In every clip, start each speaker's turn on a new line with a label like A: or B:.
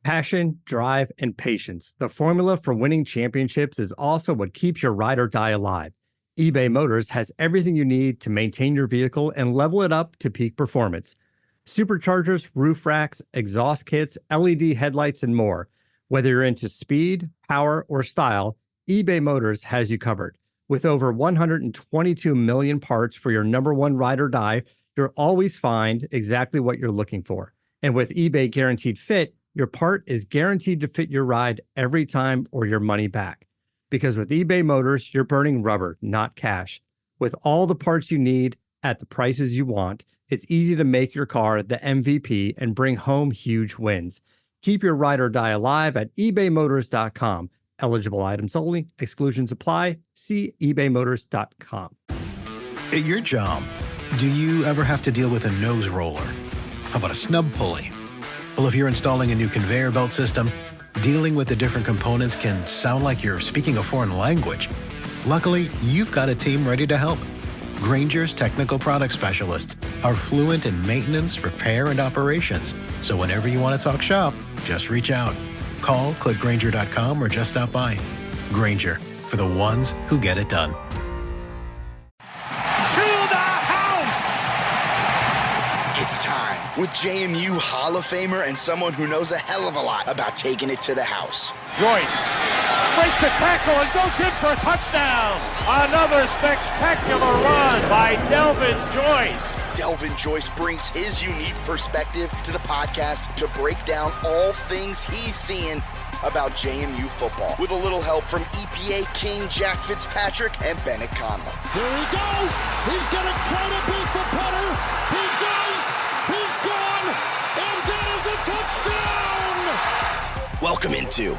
A: Passion, drive, and patience. The formula for winning championships is also what keeps your ride or die alive. eBay Motors has everything you need to maintain your vehicle and level it up to peak performance. Superchargers, roof racks, exhaust kits, LED headlights, and more. Whether you're into speed, power, or style, eBay Motors has you covered. With over 122 million parts for your number one ride or die, you'll always find exactly what you're looking for. And with eBay Guaranteed Fit, your part is guaranteed to fit your ride every time or your money back. Because with eBay Motors, you're burning rubber, not cash. With all the parts you need at the prices you want, it's easy to make your car the MVP and bring home huge wins. Keep your ride or die alive at ebaymotors.com. Eligible items only. Exclusions apply. See ebaymotors.com.
B: At your job, do you ever have to deal with a nose roller? How about a snub pulley? Well, if you're installing a new conveyor belt system, dealing with the different components can sound like you're speaking a foreign language. Luckily, you've got a team ready to help. Grainger's technical product specialists are fluent in maintenance, repair, and operations. So whenever you want to talk shop, just reach out. Call, click Grainger.com, or just stop by. Grainger, for the ones who get it done.
C: To the house!
D: It's time with JMU Hall of Famer and someone who knows a hell of a lot about taking it to the house.
C: Joyce breaks a tackle and goes in for a touchdown. Another spectacular run by Delvin Joyce.
D: Delvin Joyce brings his unique perspective to the podcast to break down all things he's seeing about JMU football, with a little help from EPA King Jack Fitzpatrick and Bennett Conlon.
E: Here he goes. He's going to try to beat the punter. He does. He's gone. And that is a touchdown.
D: Welcome into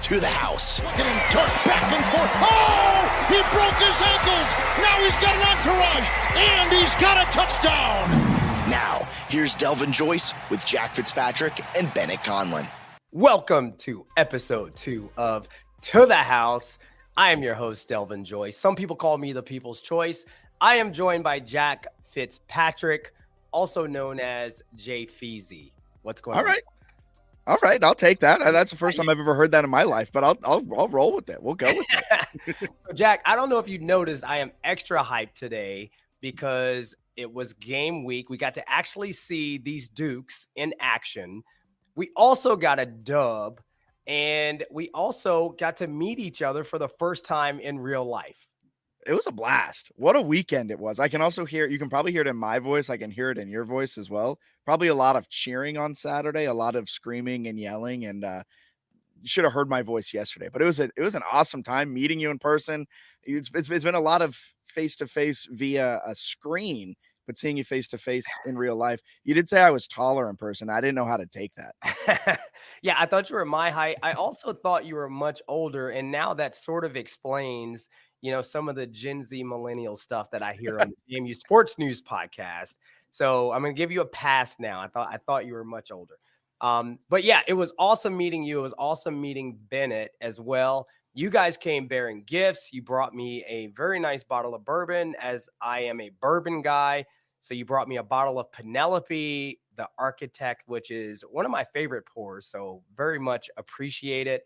D: To the House.
E: Getting jerked back and forth. Oh, he broke his ankles. Now he's got an entourage. And he's got a touchdown.
D: Now, here's Delvin Joyce with Jack Fitzpatrick and Bennett Conlon.
F: Welcome to episode 2 of To the House. I am your host, Delvin Joyce. Some people call me the People's Choice. I am joined by Jack Fitzpatrick, also known as Jay Feezy. What's going on?
G: All right, I'll take that. That's the first time I've ever heard that in my life, but I'll roll with it. We'll go with it.
F: So, Jack, I don't know if you noticed, I am extra hyped today because it was game week. We got to actually see these Dukes in action. We also got a dub, and we also got to meet each other for the first time in real life.
G: It was a blast. What a weekend it was. I can also hear, you can probably hear it in my voice. I can hear it in your voice as well. Probably a lot of cheering on Saturday, a lot of screaming and yelling, and you should have heard my voice yesterday. But it was an awesome time meeting you in person. It's been a lot of face-to-face via a screen, but seeing you face-to-face in real life. You did say I was taller in person. I didn't know how to take that.
F: Yeah, I thought you were my height. I also thought you were much older, and now that sort of explains, you know, some of the Gen Z millennial stuff that I hear on the JMU Sports News podcast. So I'm going to give you a pass now. I thought you were much older. But yeah, it was awesome meeting you. It was awesome meeting Bennett as well. You guys came bearing gifts. You brought me a very nice bottle of bourbon, as I am a bourbon guy. So you brought me a bottle of Penelope, the Architect, which is one of my favorite pours. So very much appreciate it.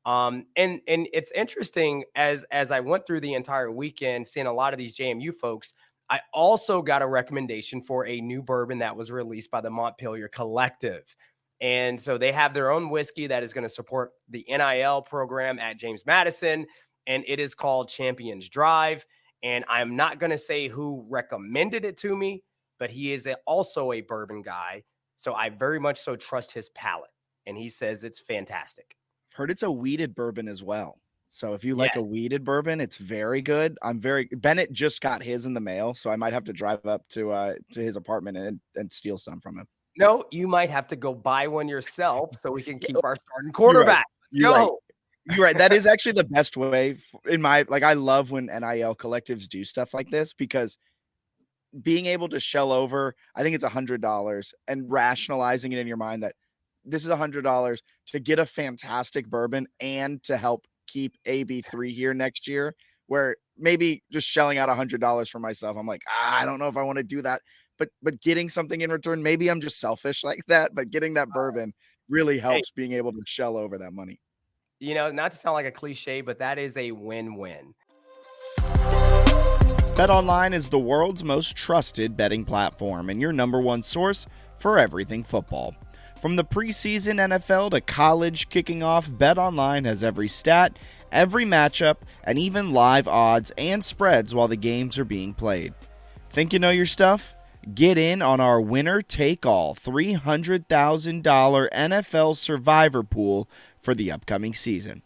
F: And it's interesting as I went through the entire weekend, seeing a lot of these JMU folks, I also got a recommendation for a new bourbon that was released by the Montpelier Collective. And so they have their own whiskey that is going to support the NIL program at James Madison, and it is called Champions Drive. And I'm not going to say who recommended it to me, but he is also a bourbon guy. So I very much so trust his palate. And he says it's fantastic.
G: Heard it's a weeded bourbon as well. So if you like a weeded bourbon, it's very good. Bennett just got his in the mail, so I might have to drive up to his apartment and steal some from him.
F: No, you might have to go buy one yourself so we can keep our starting quarterback.
G: You're right. You're right. That is actually the best way I love when NIL collectives do stuff like this, because being able to shell over, I think it's $100, and rationalizing it in your mind that this is $100 to get a fantastic bourbon and to help keep ABIII here next year, where maybe just shelling out $100 for myself, I'm like, I don't know if I want to do that, but getting something in return, maybe I'm just selfish like that, but getting that bourbon really helps being able to shell over that money.
F: Not to sound like a cliche, but that is a win-win.
G: BetOnline is the world's most trusted betting platform and your number one source for everything football. From the preseason NFL to college kicking off, BetOnline has every stat, every matchup, and even live odds and spreads while the games are being played. Think you know your stuff? Get in on our winner-take-all $300,000 NFL Survivor Pool for the upcoming season.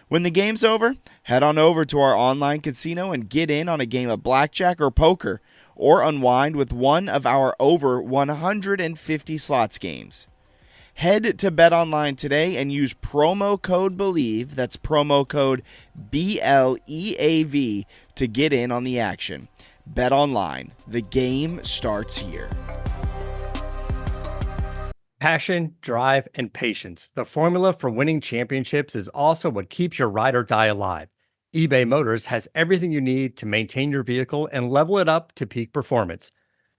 G: When the game's over, head on over to our online casino and get in on a game of blackjack or poker, or unwind with one of our over 150 slots games. Head to BetOnline today and use promo code BELIEVE, that's promo code BLEAV, to get in on the action. BetOnline, the game starts here.
A: Passion, drive, and patience. The formula for winning championships is also what keeps your ride or die alive. eBay Motors has everything you need to maintain your vehicle and level it up to peak performance.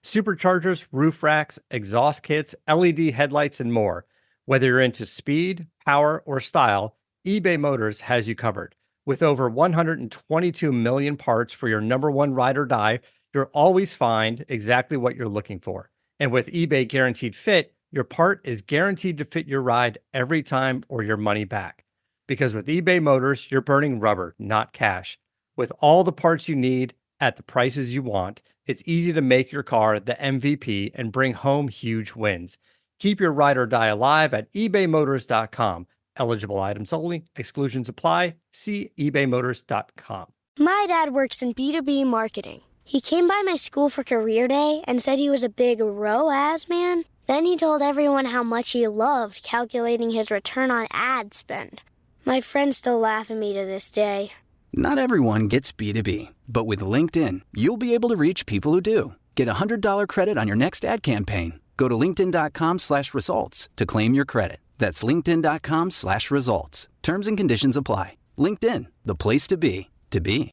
A: Superchargers, roof racks, exhaust kits, LED headlights, and more. Whether you're into speed, power, or style, eBay Motors has you covered. With over 122 million parts for your number one ride or die, you'll always find exactly what you're looking for. And with eBay Guaranteed Fit, your part is guaranteed to fit your ride every time or your money back. Because with eBay Motors, you're burning rubber, not cash. With all the parts you need at the prices you want, it's easy to make your car the MVP and bring home huge wins. Keep your ride or die alive at ebaymotors.com. Eligible items only. Exclusions apply. See ebaymotors.com.
H: My dad works in B2B marketing. He came by my school for career day and said he was a big ROAS man. Then he told everyone how much he loved calculating his return on ad spend. My friends still laugh at me to this day.
I: Not everyone gets B2B, but with LinkedIn, you'll be able to reach people who do. Get a $100 credit on your next ad campaign. Go to linkedin.com/results to claim your credit. That's linkedin.com/results. Terms and conditions apply. LinkedIn, the place to be, to be.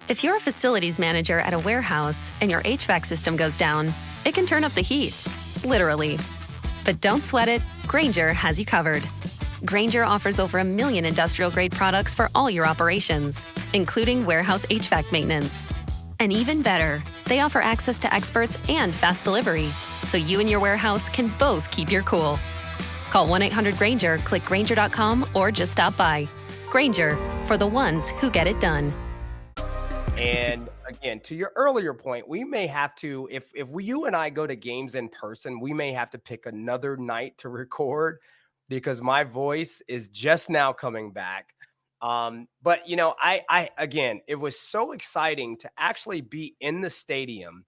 J: If you're a facilities manager at a warehouse and your HVAC system goes down, it can turn up the heat. Literally. But don't sweat it. Grainger has you covered. Grainger offers over 1 million industrial-grade products for all your operations, including warehouse HVAC maintenance. And even better, they offer access to experts and fast delivery, so you and your warehouse can both keep your cool. Call 1-800-GRAINGER, click Grainger.com, or just stop by. Grainger, for the ones who get it done.
F: And again, to your earlier point, we may have to, if you and I go to games in person, we may have to pick another night to record because my voice is just now coming back. But I again, it was so exciting to actually be in the stadium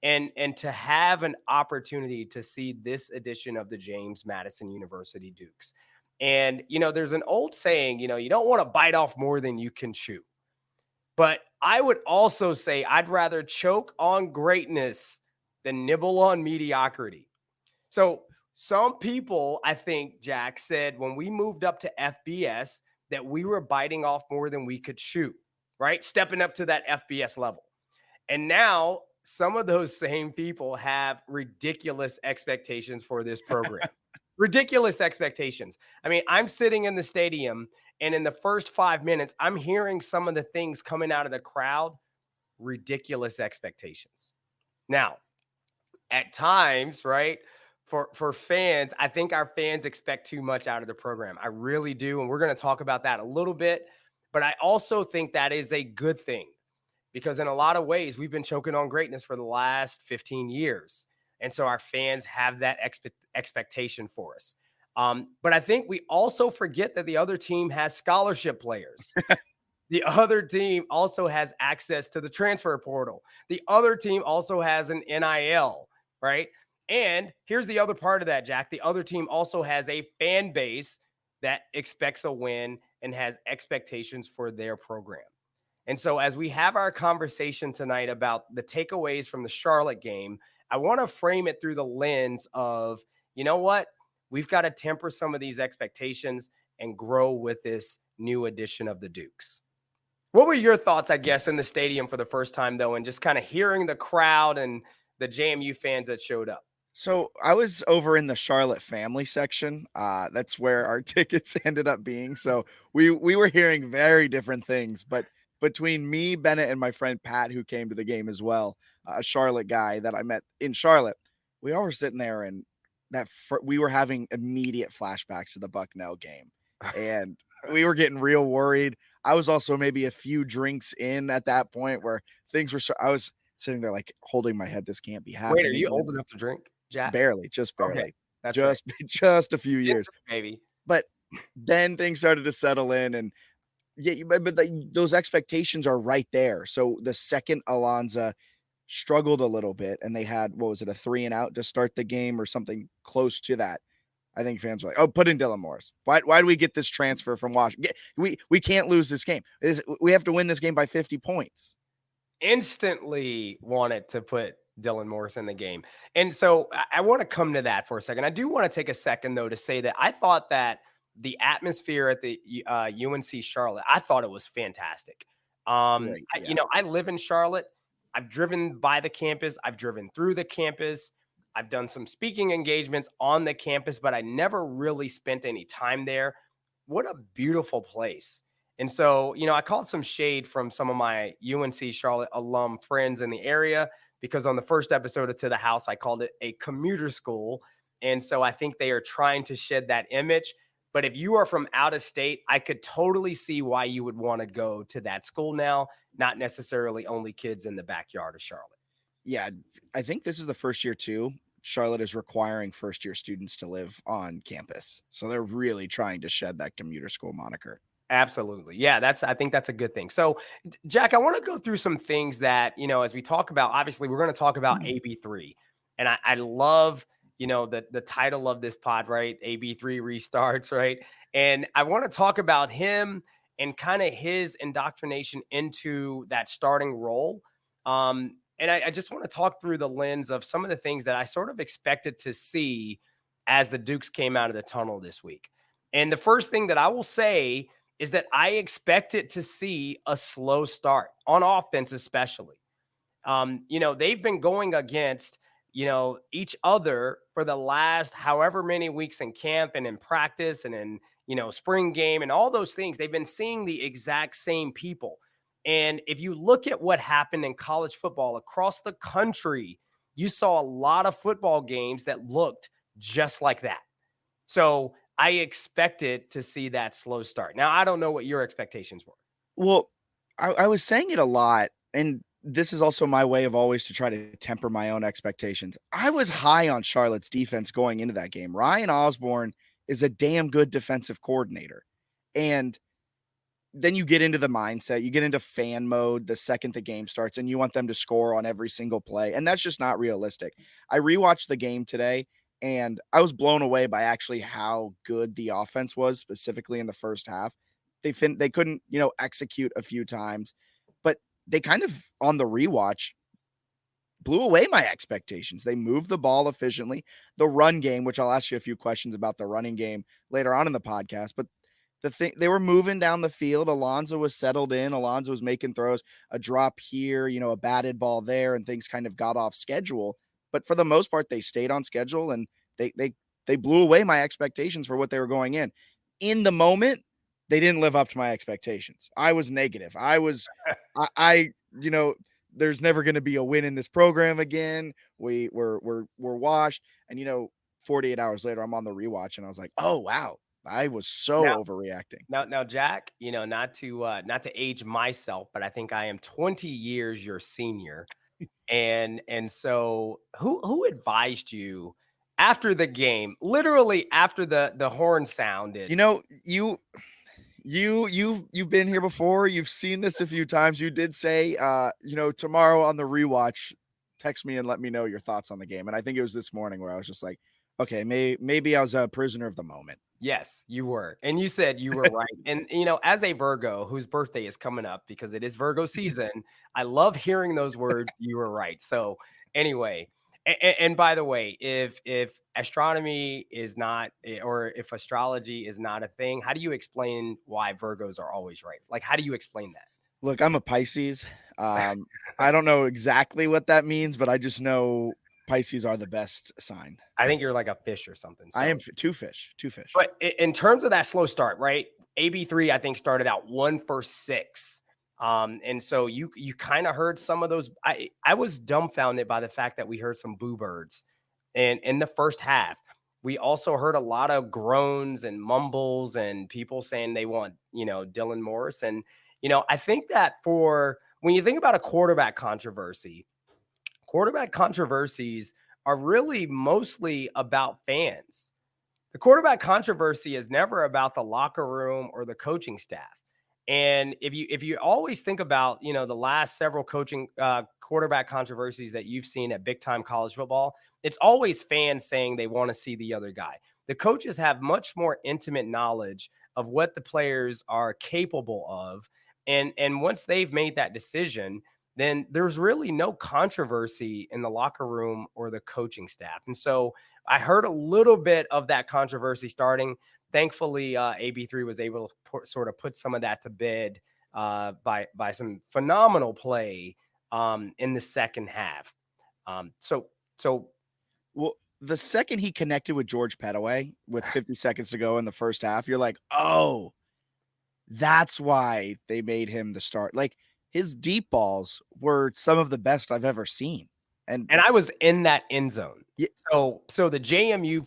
F: and to have an opportunity to see this edition of the James Madison University Dukes. And, there's an old saying, you don't want to bite off more than you can chew. But I would also say I'd rather choke on greatness than nibble on mediocrity. So some people, I think, Jack, said when we moved up to FBS that we were biting off more than we could chew, right? Stepping up to that FBS level. And now some of those same people have ridiculous expectations for this program. Ridiculous expectations. I mean, I'm sitting in the stadium, and in the first 5 minutes, I'm hearing some of the things coming out of the crowd. Ridiculous expectations. Now, at times, right, for fans, I think our fans expect too much out of the program. I really do, and we're going to talk about that a little bit. But I also think that is a good thing because in a lot of ways, we've been choking on greatness for the last 15 years. And so our fans have that expectation for us. But I think we also forget that the other team has scholarship players. The other team also has access to the transfer portal. The other team also has an NIL, right? And here's the other part of that, Jack. The other team also has a fan base that expects a win and has expectations for their program. And so as we have our conversation tonight about the takeaways from the Charlotte game, I want to frame it through the lens of, you know what? We've got to temper some of these expectations and grow with this new edition of the Dukes. What were your thoughts, I guess, in the stadium for the first time, though, and just kind of hearing the crowd and the JMU fans that showed up?
G: So I was over in the Charlotte family section. That's where our tickets ended up being. So we were hearing very different things. But between me, Bennett, and my friend Pat, who came to the game as well, a Charlotte guy that I met in Charlotte, we all were sitting there, and we were having immediate flashbacks to the Bucknell game, and we were getting real worried. I was also maybe a few drinks in at that point where things were. I was sitting there like holding my head. This can't be happening.
F: Wait, are you old enough to drink, Jack?
G: Barely, just barely.
F: Okay, that's
G: just
F: right.
G: just a few years,
F: Maybe.
G: but then things started to settle in, and those expectations are right there. So the second Alonza struggled a little bit, and they had, what was it, a 3 and out to start the game or something close to that. I think fans were like, "Oh, put in Dylan Morris. Why do we get this transfer from Washington? We can't lose this game. We have to win this game by 50 points."
F: Instantly wanted to put Dylan Morris in the game. And so I want to come to that for a second. I do want to take a second, though, to say that I thought that the atmosphere at the UNC Charlotte, I thought it was fantastic.
G: Right, yeah.
F: I live in Charlotte. I've driven by the campus. I've driven through the campus. I've done some speaking engagements on the campus, but I never really spent any time there. What a beautiful place. And so, I caught some shade from some of my UNC Charlotte alum friends in the area because on the first episode of To the House, I called it a commuter school. And so I think they are trying to shed that image. But if you are from out of state, I could totally see why you would want to go to that school now, not necessarily only kids in the backyard of Charlotte.
G: Yeah, I think this is the first year too. Charlotte is requiring first-year students to live on campus. So they're really trying to shed that commuter school moniker.
F: Absolutely. Yeah, I think that's a good thing. So, Jack, I want to go through some things that, as we talk about, obviously we're going to talk about ABIII. And I love, the title of this pod, right? ABIII restarts, right? And I want to talk about him and kind of his indoctrination into that starting role. And I just want to talk through the lens of some of the things that I sort of expected to see as the Dukes came out of the tunnel this week. And the first thing that I will say is that I expected to see a slow start on offense, especially. They've been going against, each other for the last however many weeks in camp and in practice and in, spring game and all those things. They've been seeing the exact same people. And if you look at what happened in college football across the country, you saw a lot of football games that looked just like that. So I expected to see that slow start. Now, I don't know what your expectations were.
G: Well, I was saying it a lot, and this is also my way of always to try to temper my own expectations. I was high on Charlotte's defense going into that game. Ryan Osborne is a damn good defensive coordinator. And then you get into the mindset, you get into fan mode the second the game starts, and you want them to score on every single play. And that's just not realistic. I rewatched the game today, and I was blown away by actually how good the offense was, specifically in the first half. They couldn't, execute a few times, but they kind of, on the rewatch, blew away my expectations. They moved the ball efficiently. The run game, which I'll ask you a few questions about the running game later on in the podcast, but they were moving down the field. Alonzo was settled in. Alonzo was making throws, a drop here, a batted ball there, and things kind of got off schedule. But for the most part, they stayed on schedule, and they blew away my expectations for what they were going in. In the moment, they didn't live up to my expectations. I was negative. There's never going to be a win in this program again. We're washed. And 48 hours later, I'm on the rewatch, and I was like, oh wow, I was so overreacting.
F: Now, Jack, not to age myself, but I think I am 20 years your senior. And so who advised you after the game, literally after the horn sounded?
G: You've been here before. You've seen this a few times. You did say, tomorrow on the rewatch, text me and let me know your thoughts on the game. And I think it was this morning where I was just like, okay, maybe I was a prisoner of the moment.
F: Yes, you were. And you said you were right. And, as a Virgo whose birthday is coming up because it is Virgo season, I love hearing those words. You were right. So anyway, and by the way, if astronomy is not, or if astrology is not a thing, how do you explain why Virgos are always right? Like, how do you explain that?
G: Look, I'm a Pisces. I don't know exactly what that means, but I just know Pisces are the best sign.
F: I think you're like a fish or something. So.
G: I am two fish.
F: But in terms of that slow start, right? ABIII, I think, started out 1 for 6. And so you kind of heard some of those. I was dumbfounded by the fact that we heard some boo birds in the first half. We also heard a lot of groans and mumbles and people saying they want, Dylan Morris. And, I think that when you think about a quarterback controversies are really mostly about fans. The quarterback controversy is never about the locker room or the coaching staff. And if you always think about, the last several quarterback controversies that you've seen at big time college football, it's always fans saying they want to see the other guy. The coaches have much more intimate knowledge of what the players are capable of. And once they've made that decision, then there's really no controversy in the locker room or the coaching staff. And so I heard a little bit of that controversy starting. Thankfully, ABIII was able to sort of put some of that to bed by some phenomenal play in the second half.
G: Well, the second he connected with George Pettaway with 50 seconds to go in the first half, you're like, oh, that's why they made him the start. Like, his deep balls were some of the best I've ever seen. And
F: I was in that end zone.
G: Yeah.
F: So the JMU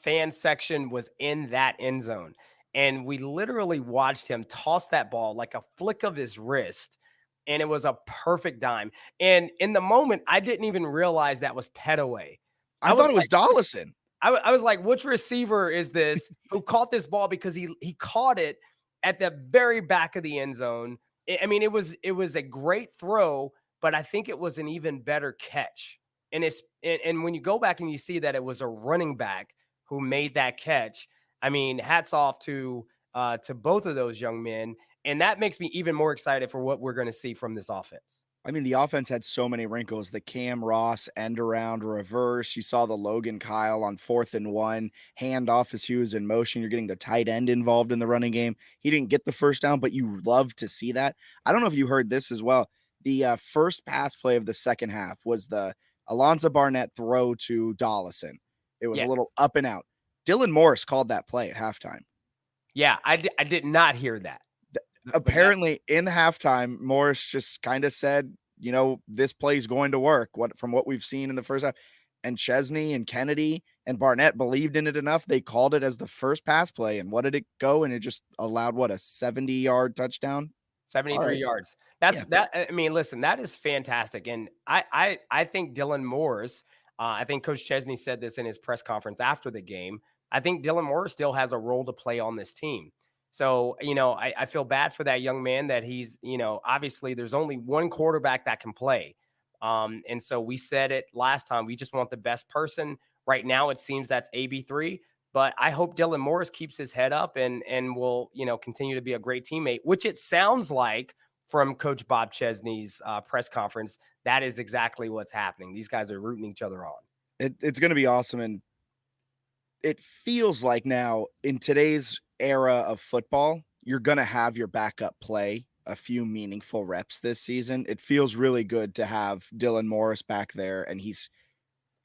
F: fan section was in that end zone. And we literally watched him toss that ball like a flick of his wrist. And it was a perfect dime. And in the moment, I didn't even realize that was Pettaway.
G: I thought it was Dollison.
F: I was like, which receiver is this who caught this ball? Because he caught it at the very back of the end zone. I mean, it was a great throw, but I think it was an even better catch. And when you go back and you see that it was a running back who made that catch, I mean, hats off to both of those young men. And that makes me even more excited for what we're going to see from this offense.
G: I mean, the offense had so many wrinkles. The Cam Ross end around reverse. You saw the Logan Kyle on 4th and 1 hand off as he was in motion. You're getting the tight end involved in the running game. He didn't get the first down, but you love to see that. I don't know if you heard this as well. The first pass play of the second half was the Alonzo Barnett throw to Dollison. It was a little up and out. Dylan Morris called that play at halftime.
F: Yeah, I did not hear that.
G: Apparently in halftime, Morris just kind of said, this play is going to work from what we've seen in the first half. And Chesney and Kennedy and Barnett believed in it enough. They called it as the first pass play. And what did it go? And it just allowed a 70-yard touchdown?
F: 73 yards. That. I mean, listen, that is fantastic. And I think Dylan Morris, I think Coach Chesney said this in his press conference after the game. I think Dylan Morris still has a role to play on this team. So, I feel bad for that young man that he's, obviously there's only one quarterback that can play. And so we said it last time, we just want the best person. Right now, it seems that's ABIII, but I hope Dylan Morris keeps his head up and will, continue to be a great teammate, which it sounds like from Coach Bob Chesney's press conference. That is exactly what's happening. These guys are rooting each other on.
G: It's going to be awesome. And it feels like now in today's era of football, you're going to have your backup play a few meaningful reps this season. It feels really good to have Dylan Morris back there. And he's,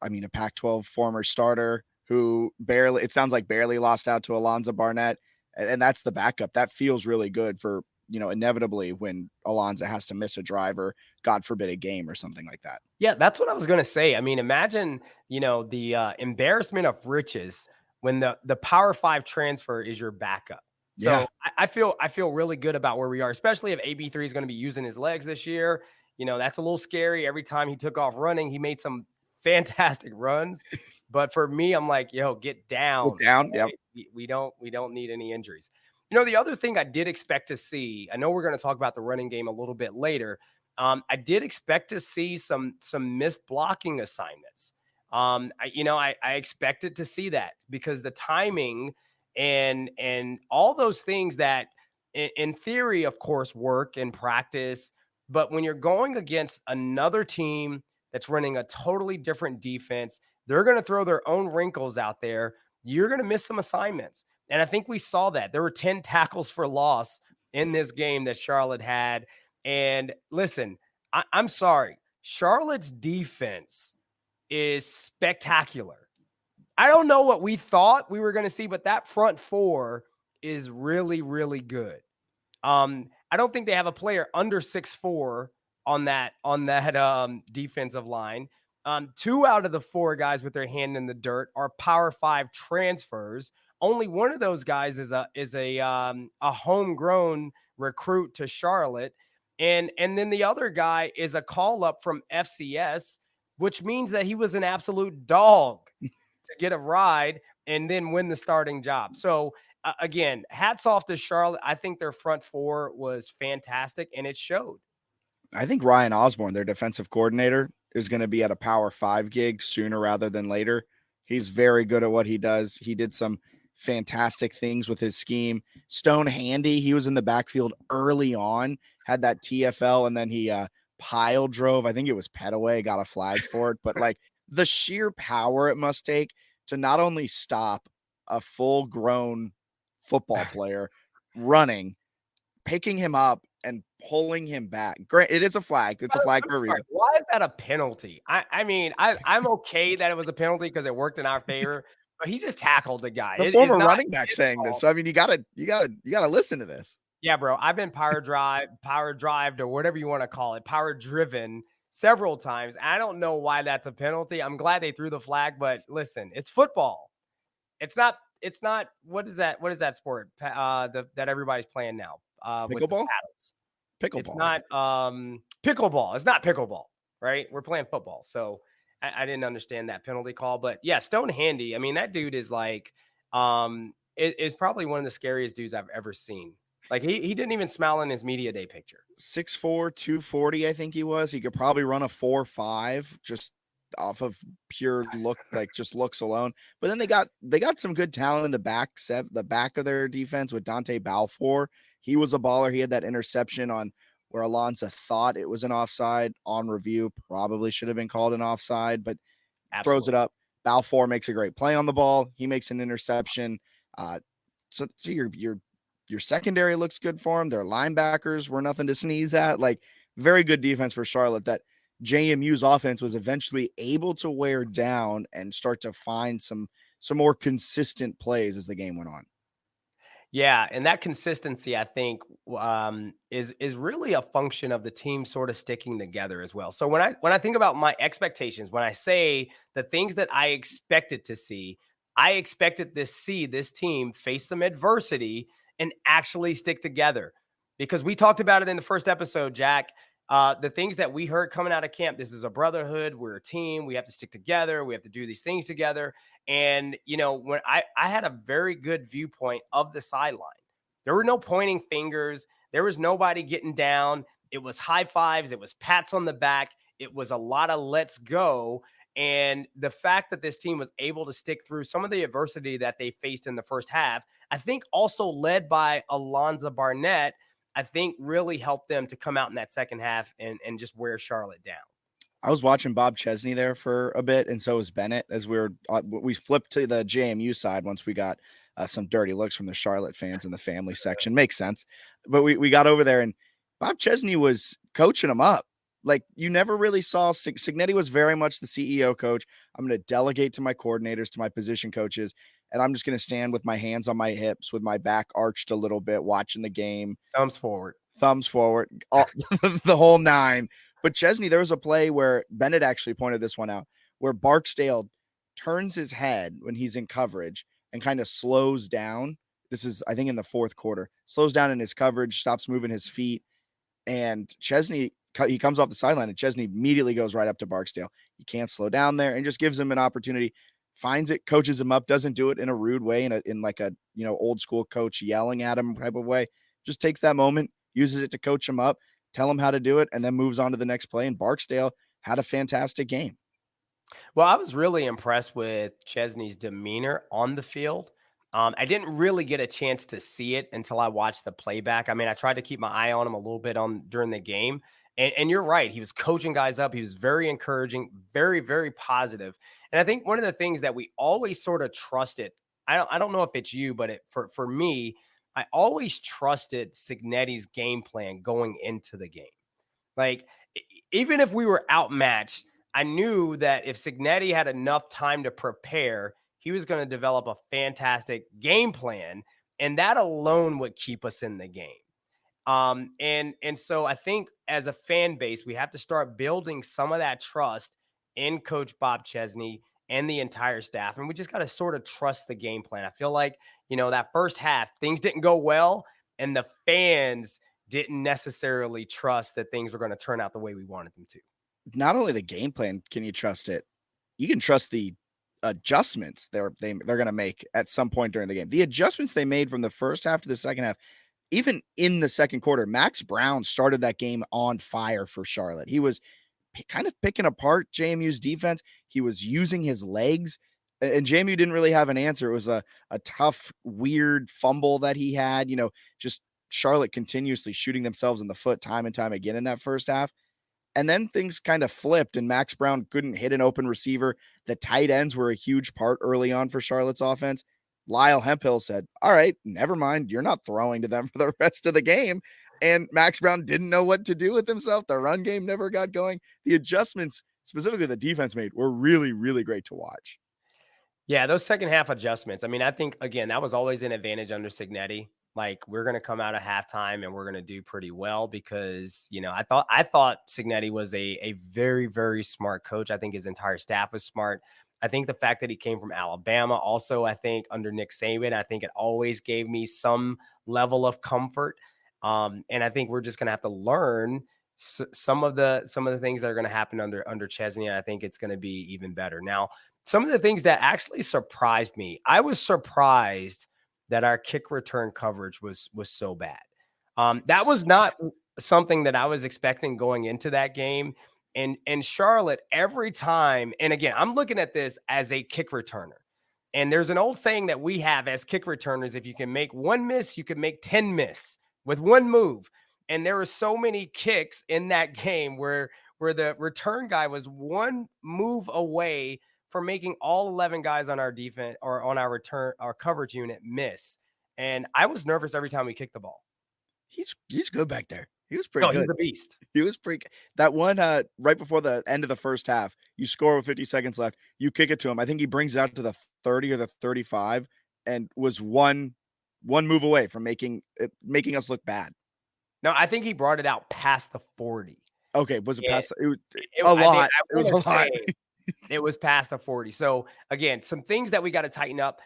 G: a Pac-12 former starter who barely lost out to Alonzo Barnett. And that's the backup. That feels really good for, inevitably when Alonzo has to miss a drive or God forbid a game or something like that.
F: Yeah, that's what I was going to say. I mean, imagine, the embarrassment of riches when the Power 5 transfer is your backup. So yeah. I feel really good about where we are, especially if ABIII is going to be using his legs this year. That's a little scary. Every time he took off running, he made some fantastic runs. But for me, I'm like, get down.
G: Get down. Yep.
F: We don't need any injuries. The other thing I did expect to see, I know we're going to talk about the running game a little bit later. I did expect to see some missed blocking assignments. I expected to see that because the timing and all those things that in theory, of course, work in practice. But when you're going against another team that's running a totally different defense, they're going to throw their own wrinkles out there. You're going to miss some assignments. And I think we saw that. There were 10 tackles for loss in this game that Charlotte had. And listen, I'm sorry. Charlotte's defense is spectacular. I don't know what we thought we were going to see, but that front four is really, really good. I don't think they have a player under 6'4" on that defensive line. 2 out of the 4 guys with their hand in the dirt are Power 5 transfers. Only one of those guys is a homegrown recruit to Charlotte, and then the other guy is a call up from FCS, which means that he was an absolute dog to get a ride and then win the starting job. So again, hats off to Charlotte. I think their front four was fantastic, and it showed.
G: I think Ryan Osborne, their defensive coordinator, is going to be at a Power 5 gig sooner rather than later. He's very good at what he does. He did some fantastic things with his scheme. Stone Handy, he was in the backfield early on, had that TFL, and then he pile drove. I think it was Petaway, got a flag for it. But like the sheer power it must take to not only stop a full-grown football player running, picking him up, and pulling him back. Great, it is a flag. It's a flag for a reason.
F: Why is that a penalty? I mean, I'm okay that it was a penalty because it worked in our favor, but he just tackled the guy.
G: The former running back saying this. So I mean, you gotta listen to this.
F: Yeah, bro. I've been power drived, or whatever you want to call it, power driven several times. I don't know why that's a penalty. I'm glad they threw the flag, but listen, it's football. It's not. What is that? What is that sport that everybody's playing now?
G: Pickleball. Pickleball.
F: It's not pickleball. It's not pickleball, right? We're playing football. So I didn't understand that penalty call, but yeah, Stone Handy. I mean, that dude is like, is probably one of the scariest dudes I've ever seen. Like he didn't even smile in his media day picture.
G: 6'4", 240, I think he was. He could probably run a 4.5 just off of pure look, like just looks alone. But then they got some good talent in the back of their defense with Dante Balfour. He was a baller. He had that interception on where Alonso thought it was an offside. On review, probably should have been called an offside, but Throws it up. Balfour makes a great play on the ball. He makes an interception. So your secondary looks good for him. Their linebackers were nothing to sneeze at. Like, very good defense for Charlotte that JMU's offense was eventually able to wear down and start to find some more consistent plays as the game went on.
F: Yeah, and that consistency, I think, is really a function of the team sort of sticking together as well. So when I think about my expectations, when I say the things that I expected to see, I expected to see this team face some adversity and actually stick together. Because we talked about it in the first episode, Jack. The things that we heard coming out of camp, this is a brotherhood. We're a team. We have to stick together. We have to do these things together. And, when I had a very good viewpoint of the sideline, there were no pointing fingers. There was nobody getting down. It was high fives. It was pats on the back. It was a lot of let's go. And the fact that this team was able to stick through some of the adversity that they faced in the first half, I think also led by Alonzo Barnett, I think really helped them to come out in that second half and just wear Charlotte down.
G: I was watching Bob Chesney there for a bit, and so was Bennett as we flipped to the JMU side once we got some dirty looks from the Charlotte fans in the family section. Makes sense. But we got over there, and Bob Chesney was coaching them up. Like, you never really saw Cignetti was very much the CEO coach. I'm going to delegate to my coordinators, to my position coaches, and I'm just going to stand with my hands on my hips, with my back arched a little bit, watching the game.
F: Thumbs forward,
G: the whole nine. But Chesney, there was a play where Bennett actually pointed this one out, where Barksdale turns his head when he's in coverage and kind of slows down. This is, I think, in the fourth quarter. Slows down in his coverage, stops moving his feet. And Chesney, he comes off the sideline, and Chesney immediately goes right up to Barksdale. He can't slow down there, and just gives him an opportunity. Finds it, coaches him up, doesn't do it in a rude way, in like a old school coach yelling at him type of way. Just takes that moment, uses it to coach him up, tell him how to do it, and then moves on to the next play. And Barksdale had a fantastic game.
F: Well, I was really impressed with Chesney's demeanor on the field. I didn't really get a chance to see it until I watched the playback. I mean, I tried to keep my eye on him a little bit during the game. And you're right. He was coaching guys up. He was very encouraging, very, very positive. And I think one of the things that we always sort of trusted, I don't know if it's you, but for me, I always trusted Cignetti's game plan going into the game. Like, even if we were outmatched, I knew that if Cignetti had enough time to prepare, he was going to develop a fantastic game plan, and that alone would keep us in the game. And so I think as a fan base, we have to start building some of that trust in Coach Bob Chesney and the entire staff. And we just got to sort of trust the game plan. I feel like, that first half, things didn't go well, and the fans didn't necessarily trust that things were going to turn out the way we wanted them to.
G: Not only the game plan, can you trust it? You can trust the adjustments they're going to make at some point during the game. The adjustments they made from the first half to the second half, even in the second quarter, Max Brown started that game on fire for Charlotte. He was kind of picking apart JMU's defense. He was using his legs, and JMU didn't really have an answer. It was a tough, weird fumble that he had, just Charlotte continuously shooting themselves in the foot time and time again in that first half. And then things kind of flipped, and Max Brown couldn't hit an open receiver. The tight ends were a huge part early on for Charlotte's offense. Lyle Hemphill said, all right, never mind. You're not throwing to them for the rest of the game. And Max Brown didn't know what to do with himself. The run game never got going. The adjustments, specifically the defense made, were really, really great to watch.
F: Yeah, those second half adjustments. I mean, I think, again, that was always an advantage under Cignetti. Like, we're going to come out of halftime and we're going to do pretty well because, I thought Cignetti was a very, very smart coach. I think his entire staff was smart. I think the fact that he came from Alabama also, I think under Nick Saban, I think it always gave me some level of comfort. And I think we're just going to have to learn some of the things that are going to happen under Chesney. And I think it's going to be even better. Now, some of the things that actually surprised me, I was surprised that our kick return coverage was so bad. That was not something that I was expecting going into that game. And Charlotte, every time, and again, I'm looking at this as a kick returner. And there's an old saying that we have as kick returners: if you can make one miss, you can make 10 miss with one move. And there were so many kicks in that game where the return guy was one move away from making all 11 guys on our defense or on our coverage unit miss. And I was nervous every time we kicked the ball.
G: He's good back there. He was pretty good.
F: He's a beast.
G: He was pretty that one right before the end of the first half, you score with 50 seconds left, you kick it to him. I think he brings it out to the 30 or the 35 and was one move away from making us look bad.
F: No, I think he brought it out past the 40.
G: Okay, was it past a lot?
F: It was a lot. It was past the 40. So again, some things that we got to tighten up.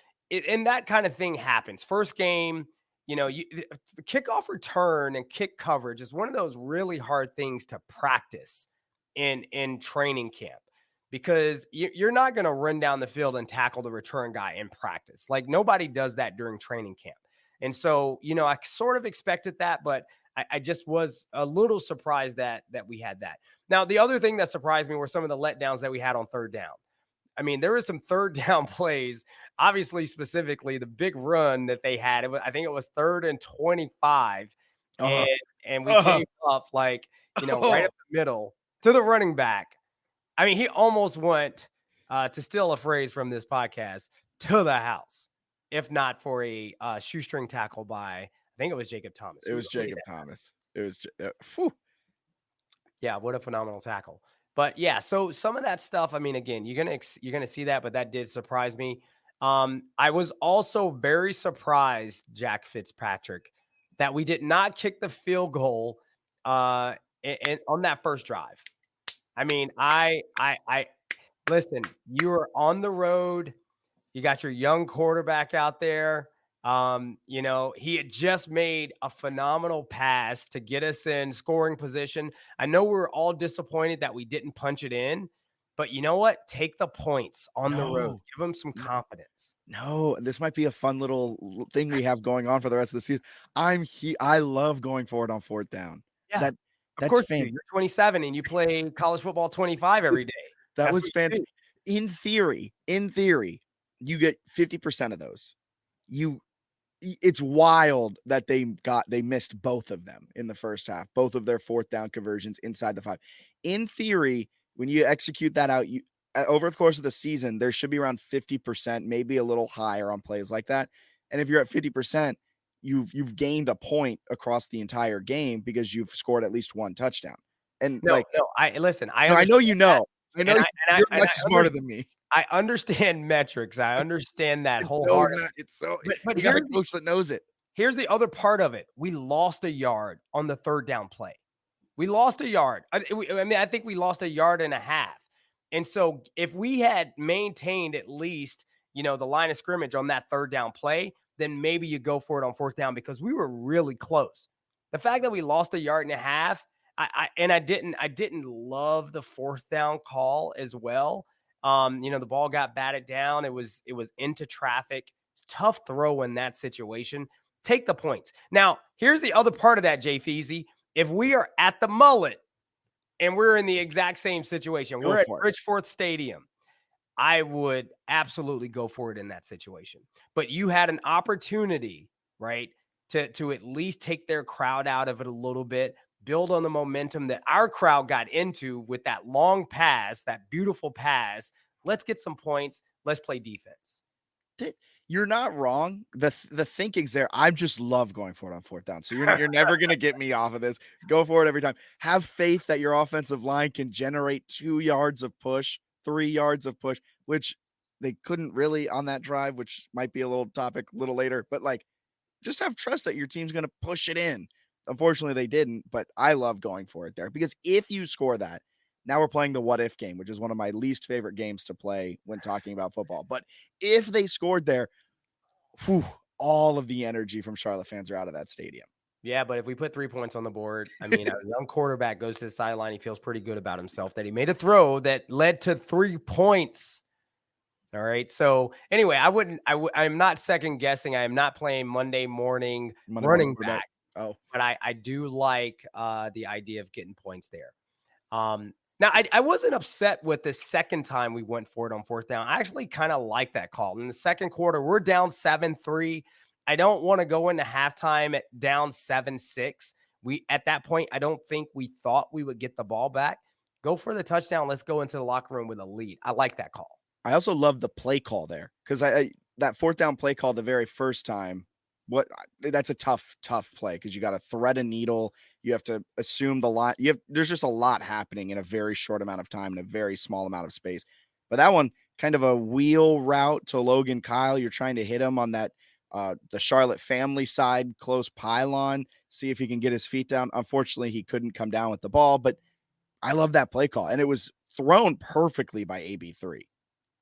F: And that kind of thing happens. First game, kickoff return and kick coverage is one of those really hard things to practice in training camp, because you're not going to run down the field and tackle the return guy in practice. Like, nobody does that during training camp. And so, I sort of expected that, but I just was a little surprised that we had that. Now, the other thing that surprised me were some of the letdowns that we had on third down. I mean, there were some third down plays, obviously, specifically the big run that they had. I think it was 3rd and 25. And we came up right up the middle to the running back. I mean, he almost went, to steal a phrase from this podcast, to the house, if not for a shoestring tackle by, I think it was Jacob Thomas.
G: It was Jacob Thomas. It was,
F: yeah, what a phenomenal tackle. But yeah, so some of that stuff, I mean, again, you're gonna see that, but that did surprise me. I was also very surprised, Jack Fitzpatrick, that we did not kick the field goal on that first drive. I mean, I listen, you were on the road, you got your young quarterback out there. He had just made a phenomenal pass to get us in scoring position. I know we were all disappointed that we didn't punch it in, but you know what? Take the points on the road. Give them some confidence.
G: No, this might be a fun little thing we have going on for the rest of the season. I love going forward on fourth down.
F: Yeah, of course you're 27 and you play college football 25 every day.
G: That was fantastic. In theory, you get 50% of those. It's wild that they missed both of them in the first half, both of their fourth down conversions inside the 5. In theory, when you execute that out, over the course of the season, there should be around 50%, maybe a little higher on plays like that. And if you're at 50%, you've gained a point across the entire game because you've scored at least one touchdown. And
F: I know you know.
G: I know you're much smarter than me.
F: I understand metrics. I understand that
G: It's
F: wholeheartedly.
G: But you got a coach that knows it.
F: Here's the other part of it. We lost a yard on the third down play. We lost a yard. I think we lost a yard and a half. And so if we had maintained at least, the line of scrimmage on that third down play, then maybe you go for it on fourth down because we were really close. The fact that we lost a yard and a half, I didn't love the fourth down call as well. The ball got batted down. It was into traffic. It's tough throw in that situation. Take the points. Now, here's the other part of that, Jay Feasy. If we are at the Mullet and we're in the exact same situation, we're at Bridgeforth Stadium, I would absolutely go for it in that situation. But you had an opportunity, right, to at least take their crowd out of it a little bit, build on the momentum that our crowd got into with that long pass, that beautiful pass. Let's get some points. Let's play defense.
G: You're not wrong. The thinking's there. I just love going for it on fourth down. So you're never going to get me off of this. Go for it every time. Have faith that your offensive line can generate 2 yards of push, 3 yards of push, which they couldn't really on that drive, which might be a little topic a little later. But just have trust that your team's going to push it in. Unfortunately, they didn't. But I love going for it there because if you score that, now we're playing the what if game, which is one of my least favorite games to play when talking about football. But if they scored there, all of the energy from Charlotte fans are out of that stadium.
F: Yeah, but if we put 3 points on the board, a young quarterback goes to the sideline. He feels pretty good about himself that he made a throw that led to 3 points. All right. So anyway, I'm not second guessing. I am not playing Monday morning running back.
G: Oh,
F: but I do like the idea of getting points there. Now, I wasn't upset with the second time we went for it on fourth down. I actually kind of like that call. In the second quarter, we're down 7-3. I don't want to go into halftime at down 7-6. At that point, I don't think we thought we would get the ball back. Go for the touchdown. Let's go into the locker room with a lead. I like that call.
G: I also love the play call there because that fourth down play call the very first time. That's a tough play because you got to thread a needle. You have to assume the line. There's just a lot happening in a very short amount of time in a very small amount of space. But that one, kind of a wheel route to Logan Kyle. You're trying to hit him on that the Charlotte family side close pylon. See if he can get his feet down. Unfortunately, he couldn't come down with the ball. But I love that play call, and it was thrown perfectly by ABIII.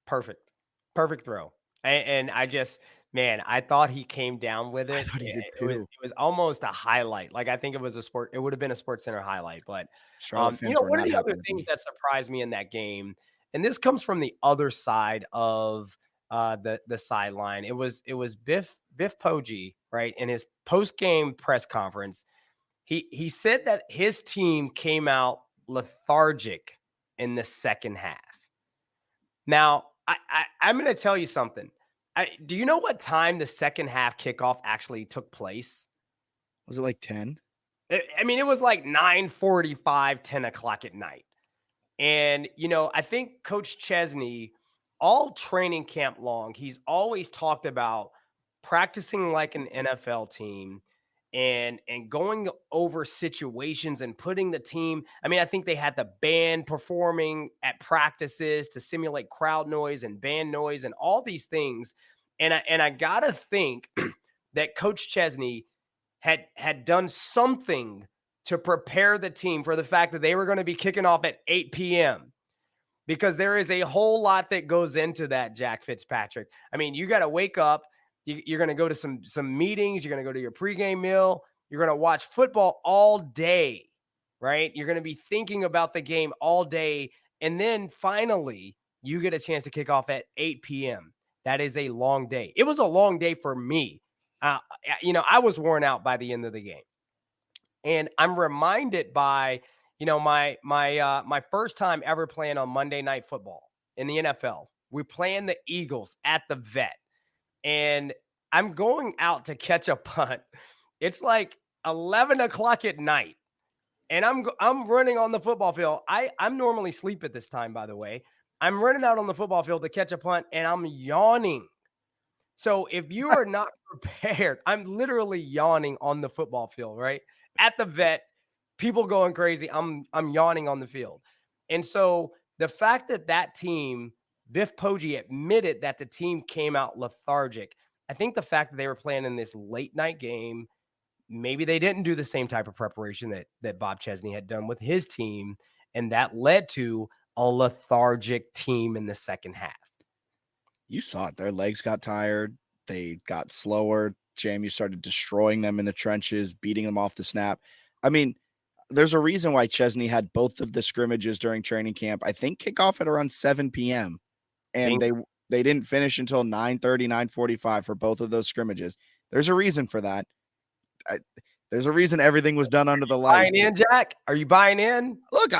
F: Perfect throw, and I thought he came down with it. It was almost a highlight. I think it would have been a SportsCenter highlight. But one of the other things that surprised me in that game, and this comes from the other side of the sideline. It was Biff Poggi, right? In his post-game press conference, he said that his team came out lethargic in the second half. Now, I'm going to tell you something. Do you know what time the second half kickoff actually took place?
G: Was it 10?
F: It was 9:45, 10 o'clock at night. And, I think Coach Chesney, all training camp long, he's always talked about practicing like an NFL team and going over situations and putting the team. I think they had the band performing at practices to simulate crowd noise and band noise and all these things. And I gotta think that Coach Chesney had done something to prepare the team for the fact that they were going to be kicking off at 8 p.m. because there is a whole lot that goes into that, Jack Fitzpatrick. You got to wake up. You're going to go to some meetings. You're going to go to your pregame meal. You're going to watch football all day, right? You're going to be thinking about the game all day. And then finally, you get a chance to kick off at 8 p.m. That is a long day. It was a long day for me. I was worn out by the end of the game. And I'm reminded by, my first time ever playing on Monday Night Football in the NFL. We're playing the Eagles at the Vet. And I'm going out to catch a punt. It's 11 o'clock at night. And I'm running on the football field. I'm normally asleep at this time, by the way. I'm running out on the football field to catch a punt, and I'm yawning. So if you are not prepared, I'm literally yawning on the football field, right? At the Vet, people going crazy. I'm yawning on the field. And so the fact that that team, Biff Poggi admitted that the team came out lethargic. I think the fact that they were playing in this late night game, maybe they didn't do the same type of preparation that Bob Chesney had done with his team, and that led to a lethargic team in the second half.
G: You saw it. Their legs got tired. They got slower. JMU started destroying them in the trenches, beating them off the snap. I mean, there's a reason why Chesney had both of the scrimmages during training camp. I think kickoff at around 7 p.m. And they didn't finish until 9:30, 9:45 for both of those scrimmages. There's a reason for that. There's a reason everything was done under the light.
F: Buying in, Jack? Are you buying in?
G: Look,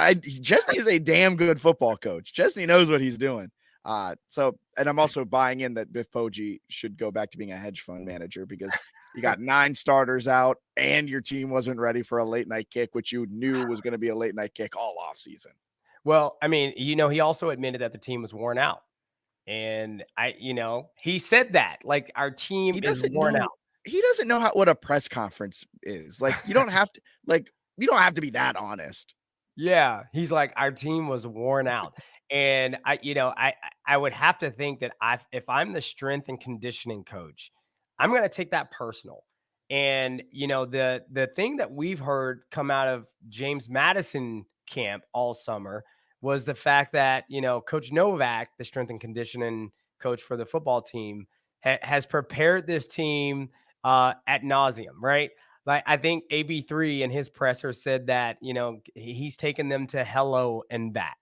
G: Chesney is a damn good football coach. Chesney knows what he's doing. And I'm also buying in that Biff Poggi should go back to being a hedge fund manager, because you got 9 starters out and your team wasn't ready for a late night kick, which you knew was going to be a late night kick all off season.
F: Well, I mean, he also admitted that the team was worn out. And he said that, like, our team is worn out.
G: He doesn't know what a press conference is. Like, you don't have to be that honest.
F: Yeah. He's like, our team was worn out. And I would have to think that if I'm the strength and conditioning coach, I'm going to take that personal. And, the thing that we've heard come out of James Madison camp all summer was the fact that, Coach Novak, the strength and conditioning coach for the football team, has prepared this team ad nauseum, right? Like, I think ABIII in his presser said that, he's taken them to hello and back.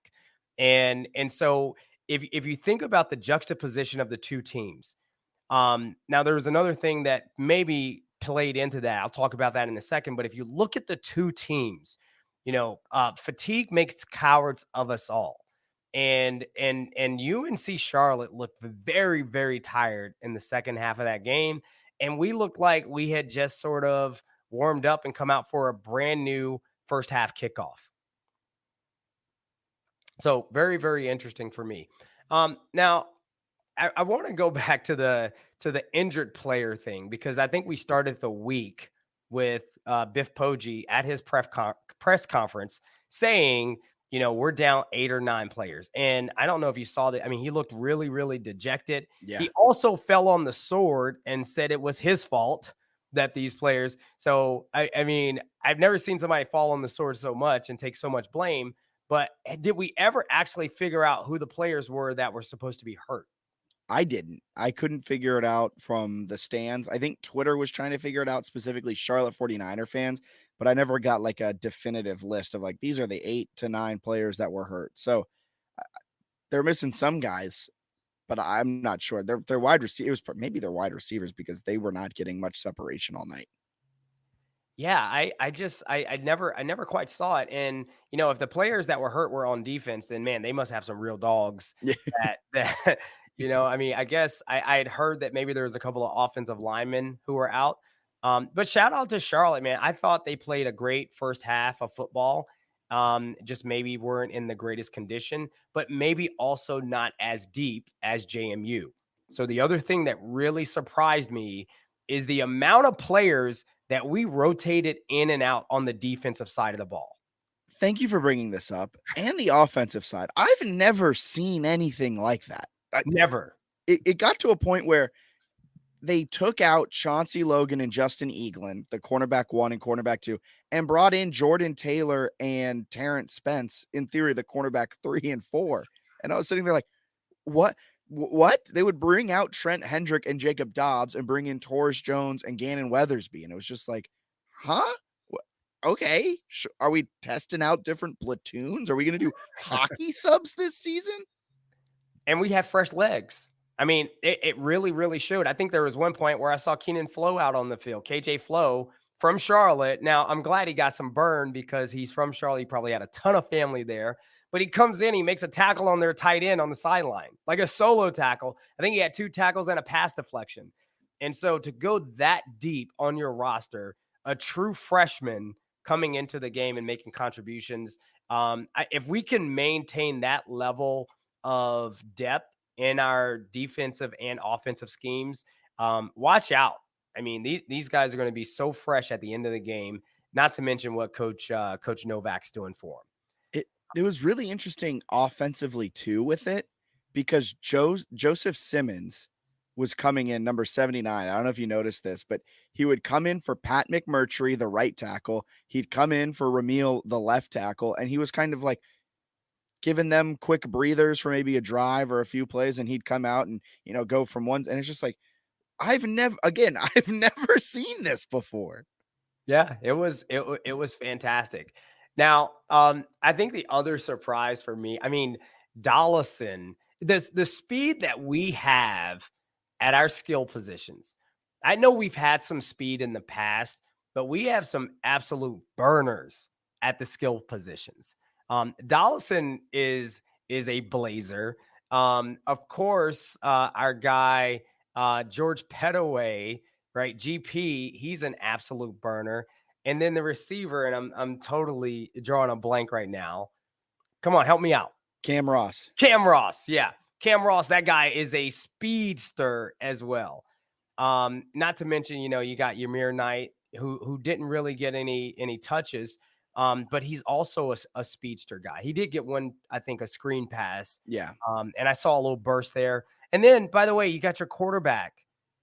F: And so if you think about the juxtaposition of the two teams, now there was another thing that maybe played into that. I'll talk about that in a second. But if you look at the two teams, fatigue makes cowards of us all. And UNC Charlotte looked very, very tired in the second half of that game. And we looked like we had just sort of warmed up and come out for a brand new first half kickoff. So very, very interesting for me. Now, I want to go back to the injured player thing, because I think we started the week with Biff Poggi at his press conference saying, we're down 8 or 9 players. And I don't know if you saw that. I mean, he looked really, really dejected. Yeah. He also fell on the sword and said it was his fault that these players. So, I mean, I've never seen somebody fall on the sword so much and take so much blame. But did we ever actually figure out who the players were that were supposed to be hurt?
G: I didn't. I couldn't figure it out from the stands. I think Twitter was trying to figure it out, specifically Charlotte 49er fans, but I never got like a definitive list of like, these are the 8 to 9 players that were hurt. So they're missing some guys, but I'm not sure. They're wide receivers. Maybe they're wide receivers, because they were not getting much separation all night.
F: Yeah, I never quite saw it. And, if the players that were hurt were on defense, then man, they must have some real dogs.
G: Yeah.
F: that I mean, I guess I had heard that maybe there was a couple of offensive linemen who were out. But shout out to Charlotte, man. I thought they played a great first half of football. Just maybe weren't in the greatest condition, but maybe also not as deep as JMU. So the other thing that really surprised me is the amount of players that we rotated in and out on the defensive side of the ball.
G: Thank you for bringing this up. And the offensive side. I've never seen anything like that.
F: Never.
G: It got to a point where they took out Chauncey Logan and Justin Eaglin, the cornerback 1 and cornerback 2, and brought in Jordan Taylor and Terrence Spence, in theory, the cornerback 3 and 4. And I was sitting there like, what? They would bring out Trent Hendrick and Jacob Dobbs and bring in Torres Jones and Gannon Weathersby. And it was just like, huh? Okay. Are we testing out different platoons? Are we going to do hockey subs this season?
F: And we have fresh legs. I mean, it really, really showed. I think there was one point where I saw Keenan Flo out on the field, KJ Flo from Charlotte. Now, I'm glad he got some burn, because he's from Charlotte. He probably had a ton of family there. But he comes in, he makes a tackle on their tight end on the sideline, like a solo tackle. I think he had 2 tackles and a pass deflection. And so to go that deep on your roster, a true freshman coming into the game and making contributions, if we can maintain that level of depth in our defensive and offensive schemes, watch out. I mean, these guys are going to be so fresh at the end of the game, not to mention what Coach Novak's doing for them.
G: It was really interesting offensively too with it, because Joseph Simmons was coming in number 79. I don't know if you noticed this, but he would come in for Pat McMurtry, the right tackle. He'd come in for Ramil, the left tackle, and he was kind of like giving them quick breathers for maybe a drive or a few plays, and he'd come out and, go from one. And it's just like, I've never seen this before.
F: Yeah, it was fantastic. Now, I think the other surprise for me, I mean, Dollison, the speed that we have at our skill positions. I know we've had some speed in the past, but we have some absolute burners at the skill positions. Dollison is a blazer. Of course, our guy George Pettaway, right? GP, he's an absolute burner. And then the receiver, and I'm totally drawing a blank right now. Come on, help me out.
G: Cam Ross,
F: yeah. Cam Ross, that guy is a speedster as well. Not to mention, you got Ymir Knight, who didn't really get any touches, but he's also a speedster guy. He did get one, I think, a screen pass.
G: Yeah.
F: And I saw a little burst there. And then, by the way, you got your quarterback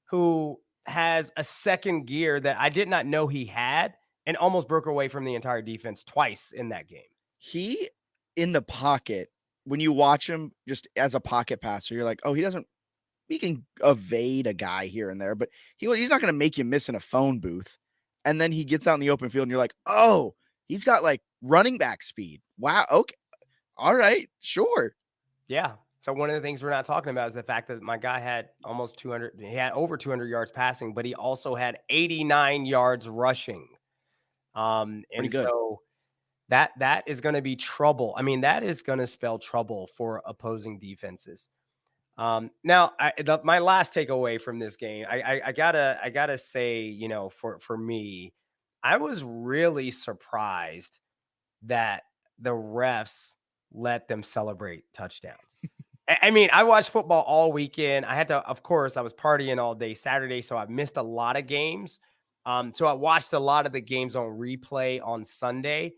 F: who has a second gear that I did not know he had and almost broke away from the entire defense twice in that game.
G: He, in the pocket, when you watch him just as a pocket passer, you're like, oh, he can evade a guy here and there, but he's not going to make you miss in a phone booth. And then he gets out in the open field and you're like, oh, he's got like running back speed. Wow. Okay. All right. Sure.
F: Yeah. So one of the things we're not talking about is the fact that my guy had almost 200. He had over 200 yards passing, but he also had 89 yards rushing. And so that is going to be trouble. I mean, that is going to spell trouble for opposing defenses. Now, my last takeaway from this game, I gotta say, for me, I was really surprised that the refs let them celebrate touchdowns. I mean, I watched football all weekend. I was partying all day Saturday, so I missed a lot of games. So I watched a lot of the games on replay on Sunday,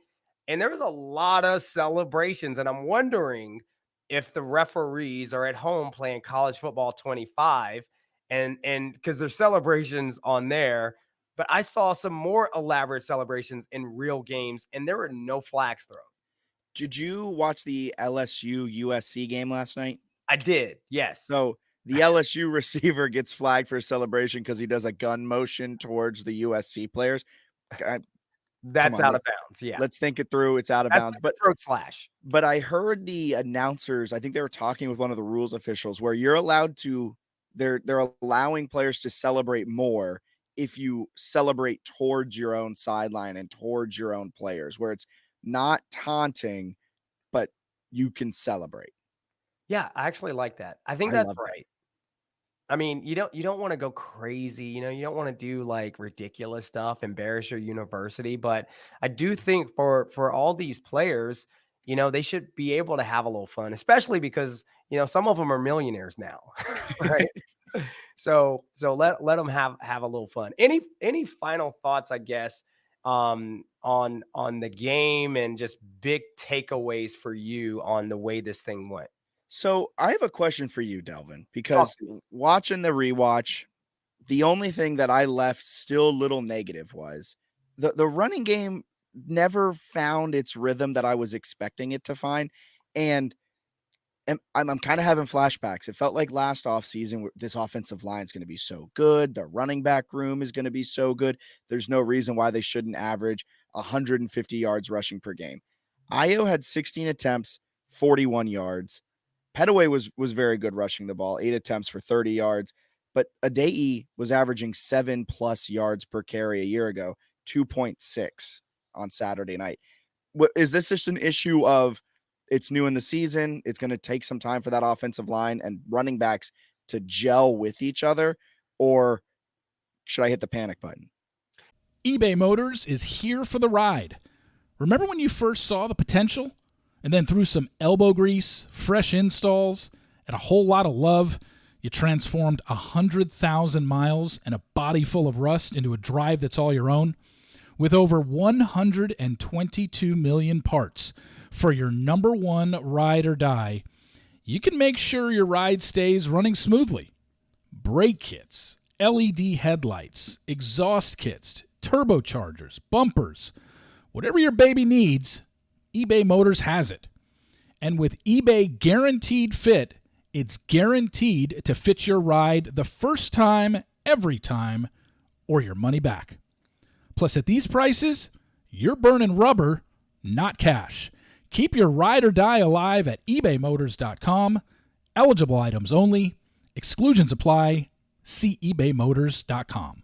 F: and there was a lot of celebrations. And I'm wondering if the referees are at home playing college football 25 and because there's celebrations on there, but I saw some more elaborate celebrations in real games and there were no flags thrown.
G: Did you watch the LSU USC game last night?
F: I did. Yes.
G: So the LSU receiver gets flagged for a celebration because he does a gun motion towards the USC players.
F: That's out of bounds. Yeah.
G: Let's think it through. It's out of bounds.
F: But throat slash.
G: But I heard the announcers, I think they were talking with one of the rules officials where you're allowed to, they're allowing players to celebrate more if you celebrate towards your own sideline and towards your own players, where it's not taunting, but you can celebrate.
F: Yeah, I actually like that. I think that's right. I mean, you don't want to go crazy, you don't want to do like ridiculous stuff, embarrass your university, but I do think for all these players, they should be able to have a little fun, especially because, some of them are millionaires now, right? So let them have a little fun. Any final thoughts, I guess, on the game and just big takeaways for you on the way this thing went?
G: So I have a question for you, Delvin, because watching the rewatch, the only thing that I left still a little negative was the running game never found its rhythm that I was expecting it to find. And I'm kind of having flashbacks. It felt like last offseason, this offensive line is going to be so good. The running back room is going to be so good. There's no reason why they shouldn't average 150 yards rushing per game. Io had 16 attempts, 41 yards. Pettaway was very good rushing the ball, 8 attempts for 30 yards, but ABIII was averaging 7+ yards per carry a year ago, 2.6 on Saturday night. Is this just an issue of it's new in the season, it's going to take some time for that offensive line and running backs to gel with each other, or should I hit the panic button?
K: eBay Motors is here for the ride. Remember when you first saw the potential? And then through some elbow grease, fresh installs, and a whole lot of love, you transformed 100,000 miles and a body full of rust into a drive that's all your own. With over 122 million parts, for your number one ride or die, you can make sure your ride stays running smoothly. Brake kits, LED headlights, exhaust kits, turbochargers, bumpers, whatever your baby needs, eBay Motors has it. And with eBay Guaranteed Fit, it's guaranteed to fit your ride the first time, every time, or your money back. Plus, at these prices, you're burning rubber, not cash. Keep your ride or die alive at ebaymotors.com. Eligible items only. Exclusions apply. See ebaymotors.com.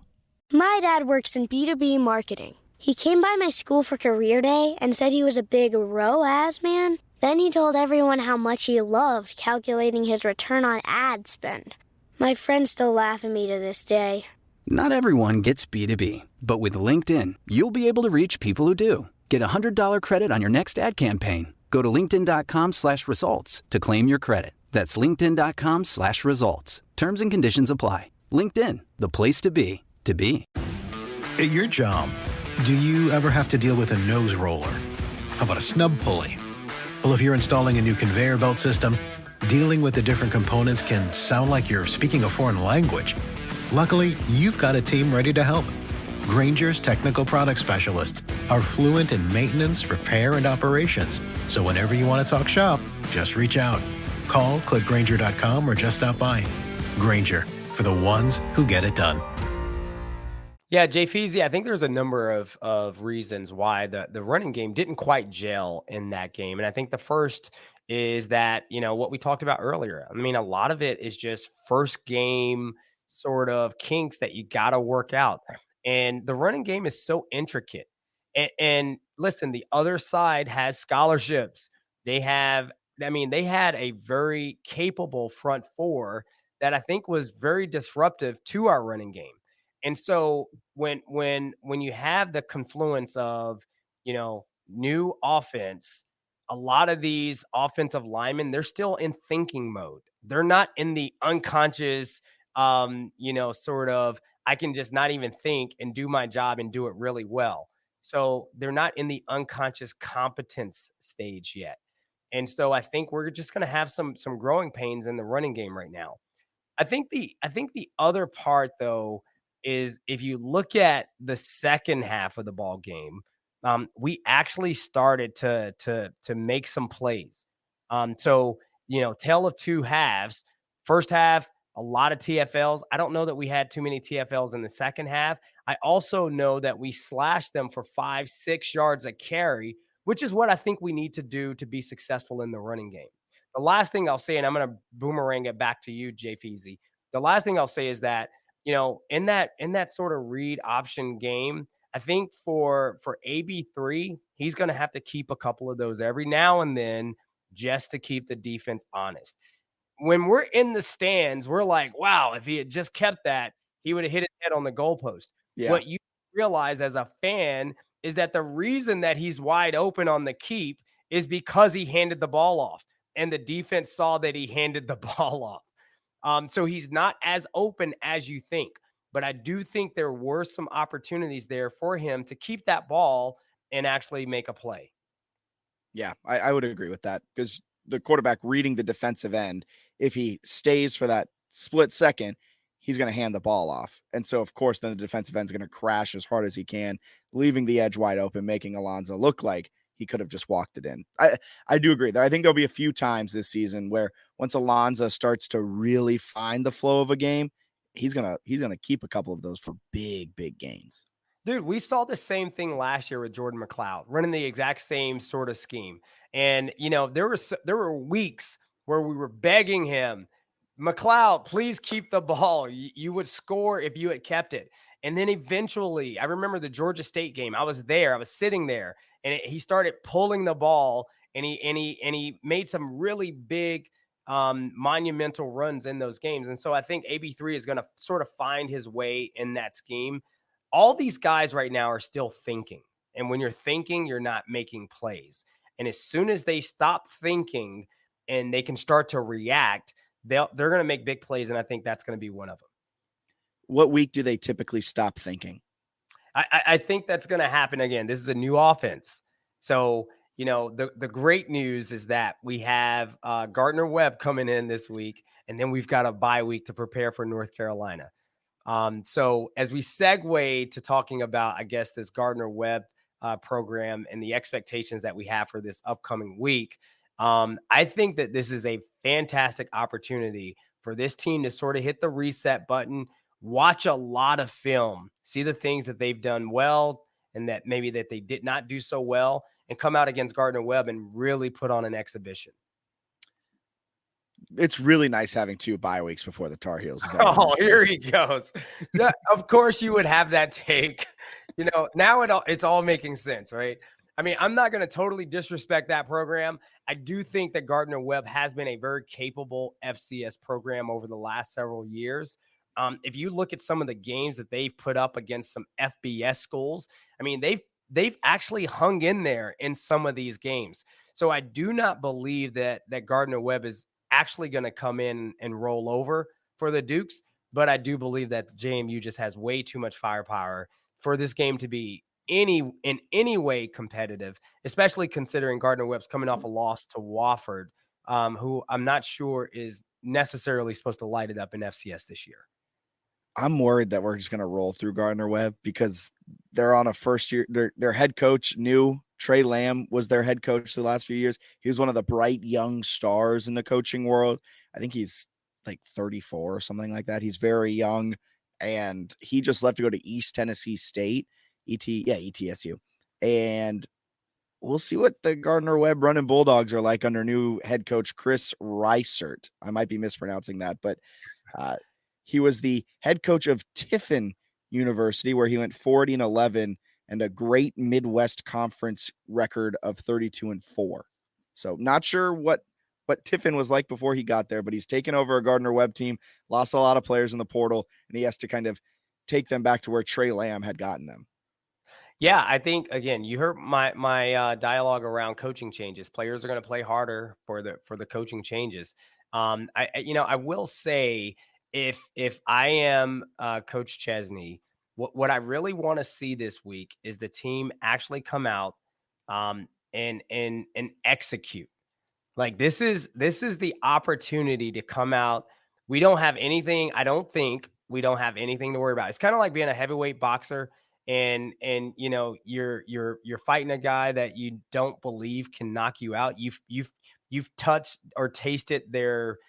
H: My dad works in B2B marketing. He came by my school for career day and said he was a big ROAS man. Then he told everyone how much he loved calculating his return on ad spend. My friends still laugh at me to this day.
I: Not everyone gets B2B, but with LinkedIn, you'll be able to reach people who do. Get a $100 credit on your next ad campaign. Go to linkedin.com/results to claim your credit. That's linkedin.com/results. Terms and conditions apply. LinkedIn, the place to be, to be.
B: At your job, do you ever have to deal with a nose roller? How about a snub pulley? Well, if you're installing a new conveyor belt system, dealing with the different components can sound like you're speaking a foreign language. Luckily, you've got a team ready to help. Grainger's technical product specialists are fluent in maintenance, repair, and operations. So whenever you want to talk shop, just reach out. Call, click Grainger.com, or just stop by. Grainger, for the ones who get it done.
F: Yeah, Jay Feasy, I think there's a number of reasons why the running game didn't quite gel in that game. And I think the first is that, what we talked about earlier. I mean, a lot of it is just first game sort of kinks that you got to work out. And the running game is so intricate. And listen, the other side has scholarships. They had a very capable front four that I think was very disruptive to our running game. And so when you have the confluence of, new offense, a lot of these offensive linemen, they're still in thinking mode. They're not in the unconscious, sort of, I can just not even think and do my job and do it really well. So they're not in the unconscious competence stage yet. And so I think we're just going to have some growing pains in the running game right now. I think the other part, though, is if you look at the second half of the ball game, we actually started to make some plays. So tale of two halves. First half, a lot of TFLs. I don't know that we had too many TFLs in the second half. I also know that we slashed them for 5-6 yards a carry, which is what I think we need to do to be successful in the running game. The last thing I'll say, and I'm going to boomerang it back to you, Jay Feasy. The last thing I'll say is that, in that sort of read option game, I think for ABIII, he's going to have to keep a couple of those every now and then just to keep the defense honest. When we're in the stands, we're like, wow, if he had just kept that, he would have hit his head on the goalpost.
G: Yeah.
F: What you realize as a fan is that the reason that he's wide open on the keep is because he handed the ball off and the defense saw that he handed the ball off. So he's not as open as you think, but I do think there were some opportunities there for him to keep that ball and actually make a play.
G: Yeah, I would agree with that, because the quarterback reading the defensive end, if he stays for that split second, he's going to hand the ball off. And so, of course, then the defensive end's going to crash as hard as he can, leaving the edge wide open, making Alonso look like he could have just walked it in. I do agree there. I think there'll be a few times this season where once Alonso starts to really find the flow of a game, he's going to keep a couple of those for big gains.
F: Dude, we saw the same thing last year with Jordan McLeod, running the exact same sort of scheme. And, there were weeks where we were begging him, McLeod, please keep the ball. You would score if you had kept it. And then eventually, I remember the Georgia State game. I was there. I was sitting there, and he started pulling the ball, and he made some really big monumental runs in those games. And so I think ABIII is going to sort of find his way in that scheme. All these guys right now are still thinking. And when you're thinking, you're not making plays. And as soon as they stop thinking and they can start to react, they're going to make big plays. And I think that's going to be one of them.
G: What week do they typically stop thinking?
F: I think that's going to happen again. This is a new offense. So, the great news is that we have Gardner Webb coming in this week, and then we've got a bye week to prepare for North Carolina. So as we segue to talking about, I guess, this Gardner Webb program and the expectations that we have for this upcoming week, I think that this is a fantastic opportunity for this team to sort of hit the reset button, watch a lot of film, see the things that they've done well and that maybe that they did not do so well, and come out against Gardner Webb and really put on an exhibition.
G: It's really nice having 2 bye weeks before the Tar Heels.
F: Oh, here he goes. Yeah, of course you would have that take. Now it's all making sense, right? I mean, I'm not going to totally disrespect that program. I do think that Gardner Webb has been a very capable FCS program over the last several years. If you look at some of the games that they've put up against some FBS schools, I mean, they've actually hung in there in some of these games. So I do not believe that Gardner Webb is actually going to come in and roll over for the Dukes, but I do believe that JMU just has way too much firepower for this game to be in any way competitive, especially considering Gardner Webb's coming off a loss to Wofford, who I'm not sure is necessarily supposed to light it up in FCS this year.
G: I'm worried that we're just going to roll through Gardner Webb because they're on a first year. Their head coach, new Trey Lamb, was their head coach the last few years. He was one of the bright young stars in the coaching world. I think he's like 34 or something like that. He's very young, and he just left to go to East Tennessee State, ETSU. And we'll see what the Gardner Webb running Bulldogs are like under new head coach Chris Reisert. I might be mispronouncing that, but he was the head coach of Tiffin University, where he went 40-11 and a great Midwest Conference record of 32-4. So not sure what Tiffin was like before he got there, but he's taken over a Gardner Webb team, lost a lot of players in the portal, and he has to kind of take them back to where Trey Lamb had gotten them.
F: Yeah, I think, again, you heard my dialogue around coaching changes. Players are going to play harder for the coaching changes. I will say, if I am Coach Chesney, what I really want to see this week is the team actually come out and execute. Like this is the opportunity to come out. We don't have anything. I don't think we don't have anything to worry about. It's kind of like being a heavyweight boxer and you're fighting a guy that you don't believe can knock you out. You've touched or tasted their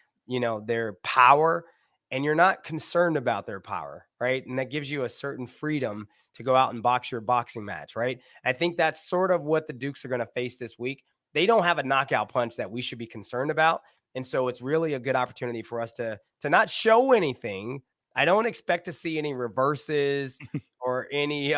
F: power, and you're not concerned about their power, right? And that gives you a certain freedom to go out and box your boxing match, right? I think that's sort of what the Dukes are going to face this week. They don't have a knockout punch that we should be concerned about. And so it's really a good opportunity for us to not show anything. I don't expect to see any reverses or any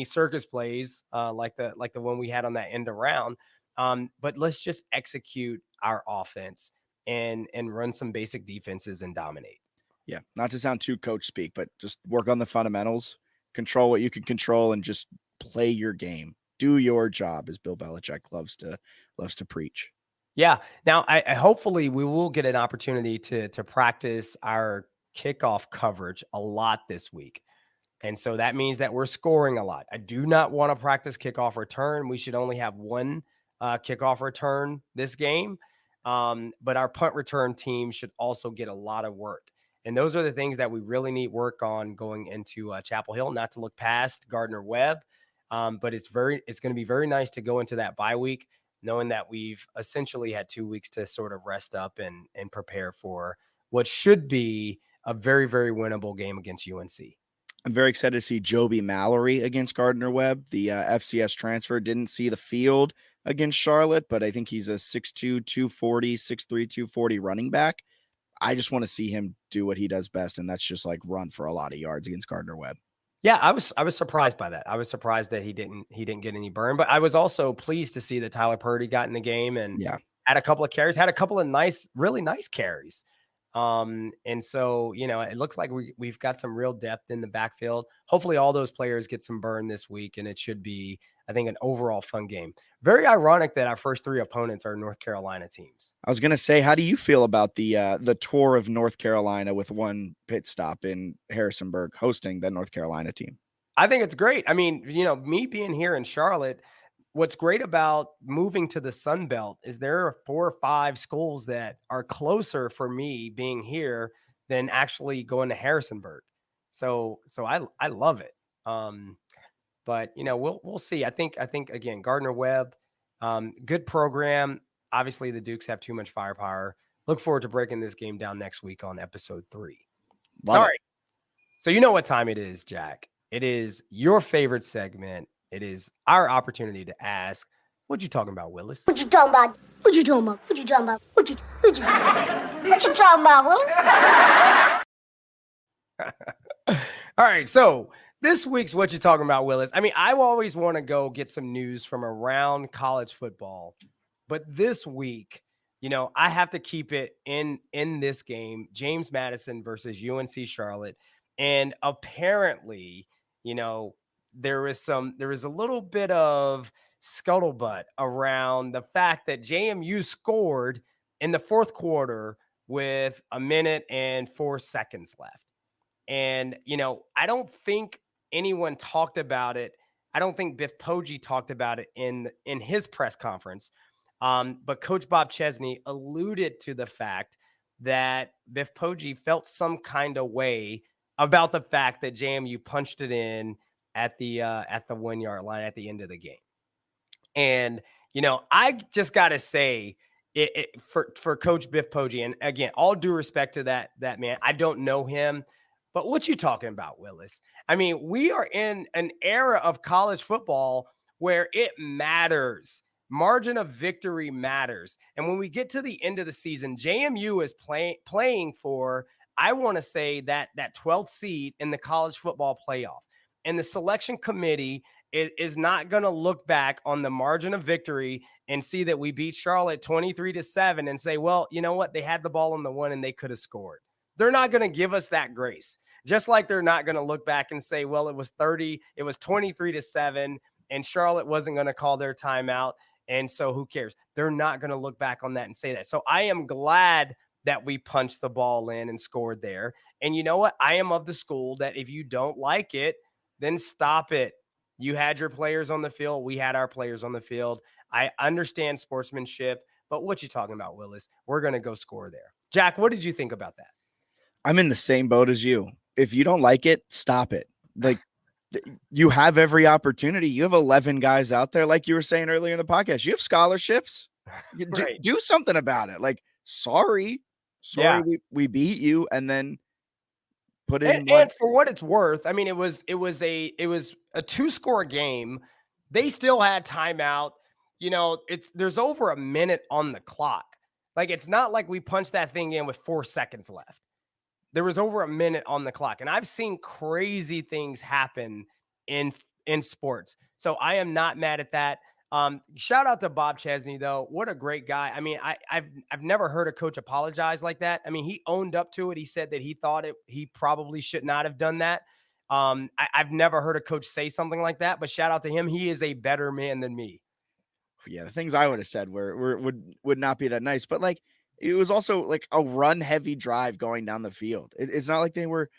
F: circus plays like the one we had on that end around. But let's just execute our offense and run some basic defenses and dominate.
G: Yeah, not to sound too coach speak, but just work on the fundamentals, control what you can control, and just play your game. Do your job, as Bill Belichick loves to preach.
F: Yeah. Now, I hopefully we will get an opportunity to practice our kickoff coverage a lot this week. And so that means that we're scoring a lot. I do not want to practice kickoff return. We should only have one kickoff return this game. But our punt return team should also get a lot of work. And those are the things that we really need work on going into Chapel Hill, not to look past Gardner Webb. But it's going to be very nice to go into that bye week, knowing that we've essentially had 2 weeks to sort of rest up and prepare for what should be a very, very winnable game against UNC.
G: I'm very excited to see Joby Mallory against Gardner Webb. The FCS transfer didn't see the field against Charlotte, but I think he's a 6'2", 240, 6'3", 240 running back. I just want to see him do what he does best, and that's just like run for a lot of yards against Gardner Webb.
F: Yeah, I was surprised by that. I was surprised that he didn't get any burn, but I was also pleased to see that Tyler Purdy got in the game and had a couple of carries, had a couple of really nice carries. And so, it looks like we've got some real depth in the backfield. Hopefully all those players get some burn this week, and it should be, I think, an overall fun game. Very ironic that our first 3 opponents are North Carolina teams.
G: I was going to say, how do you feel about the tour of North Carolina with one pit stop in Harrisonburg hosting the North Carolina team?
F: I think it's great. I mean, me being here in Charlotte, what's great about moving to the Sun Belt is there are 4 or 5 schools that are closer for me being here than actually going to Harrisonburg. So I love it. But we'll see. I think again, Gardner Webb, good program. Obviously, the Dukes have too much firepower. Look forward to breaking this game down next week on episode 3. All right. So you know what time it is, Jack. It is your favorite segment. It is our opportunity to ask, what you talking about, Willis?
H: What you talking about? What you talking about? What you talking about? What you talking about, Willis?
F: All right. So this week's What You Talking About, Willis. I mean, I always want to go get some news from around college football. But this week, I have to keep it in this game, James Madison versus UNC Charlotte. And apparently, there is a little bit of scuttlebutt around the fact that JMU scored in the fourth quarter with 1 minute and 4 seconds left. And, I don't think anyone talked about it. I don't think Biff Poggi talked about it in his press conference. But Coach Bob Chesney alluded to the fact that Biff Poggi felt some kind of way about the fact that JMU punched it in at the 1 yard line at the end of the game. And, I just got to say for Coach Biff Poggi, and again, all due respect to that man, I don't know him, but what you talking about, Willis? I mean, we are in an era of college football where it matters. Margin of victory matters. And when we get to the end of the season, JMU is playing for, I want to say, that 12th seed in the college football playoff. And the selection committee is not going to look back on the margin of victory and see that we beat Charlotte 23-7 and say, well, you know what? They had the ball on the 1 and they could have scored. They're not going to give us that grace. Just like they're not going to look back and say, well, it was 23-7 and Charlotte wasn't going to call their timeout. And so who cares? They're not going to look back on that and say that. So I am glad that we punched the ball in and scored there. And you know what? I am of the school that if you don't like it, then stop it. You had your players on the field. We had our players on the field. I understand sportsmanship, but what you talking about, Willis? We're going to go score there. Jack, what did you think about that?
G: I'm in the same boat as you. If you don't like it, stop it. Like, you have every opportunity. You have 11 guys out there. Like you were saying earlier in the podcast, you have scholarships.
F: Right.
G: Do something about it. Like, sorry,
F: Yeah.
G: we beat you, and then put in.
F: And for what it's worth, I mean, it was a 2-score game. They still had timeout. There's over 1 minute on the clock. Like, it's not like we punched that thing in with 4 seconds left. There was over 1 minute on the clock. And I've seen crazy things happen in sports. So I am not mad at that. Shout out to Bob Chesney, though. What a great guy. I mean, I've never heard a coach apologize like that. I mean, he owned up to it. He said that he thought he probably should not have done that. I've never heard a coach say something like that, but shout out to him. He is a better man than me.
G: Yeah, the things I would have said would not be that nice, but like, it was also like a run heavy drive going down the field. It's not like they were,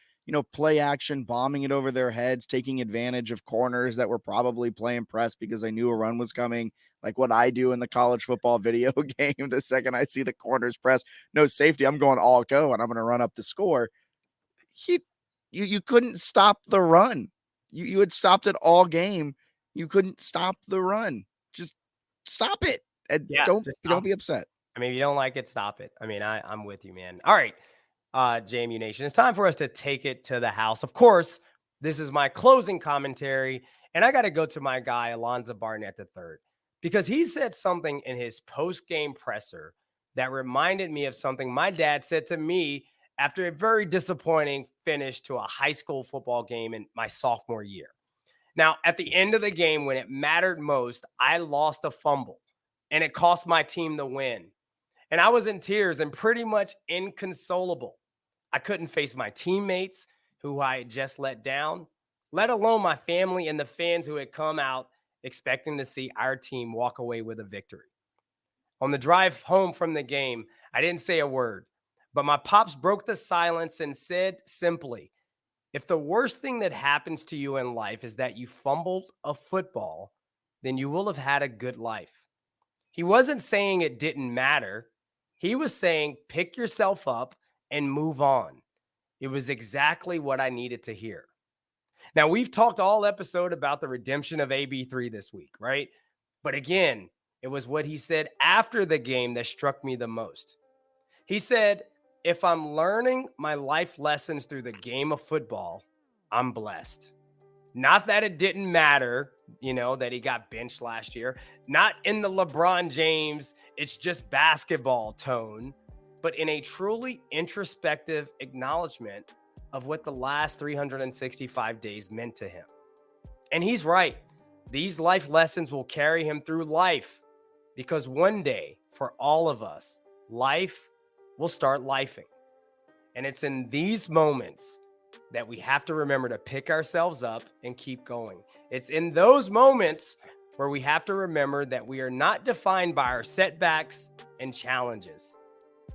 G: play action, bombing it over their heads, taking advantage of corners that were probably playing press because they knew a run was coming. Like what I do in the college football video game. The second I see the corners press, no safety, I'm going all go and I'm going to run up the score. You couldn't stop the run. You had stopped it all game. You couldn't stop the run. Just stop it. And don't be upset.
F: I mean, if you don't like it, stop it. I mean, I'm with you, man. All right, JMU Nation, it's time for us to take it to the house. Of course, this is my closing commentary, and I got to go to my guy, Alonzo Barnett III, because he said something in his post-game presser that reminded me of something my dad said to me after a very disappointing finish to a high school football game in my sophomore year. Now, at the end of the game, when it mattered most, I lost a fumble, and it cost my team the win. And I was in tears and pretty much inconsolable. I couldn't face my teammates who I had just let down, let alone my family and the fans who had come out expecting to see our team walk away with a victory. On the drive home from the game, I didn't say a word, but my pops broke the silence and said simply, if the worst thing that happens to you in life is that you fumbled a football, then you will have had a good life. He wasn't saying it didn't matter. He was saying, pick yourself up and move on. It was exactly what I needed to hear. Now, we've talked all episode about the redemption of ABIII this week, right? But again, it was what he said after the game that struck me the most. He said, if I'm learning my life lessons through the game of football, I'm blessed. Not that it didn't matter, that he got benched last year. Not in the LeBron James, it's just basketball tone, but in a truly introspective acknowledgement of what the last 365 days meant to him. And he's right. These life lessons will carry him through life because one day, for all of us, life will start lifing. And it's in these moments that we have to remember to pick ourselves up and keep going. It's in those moments where we have to remember that we are not defined by our setbacks and challenges,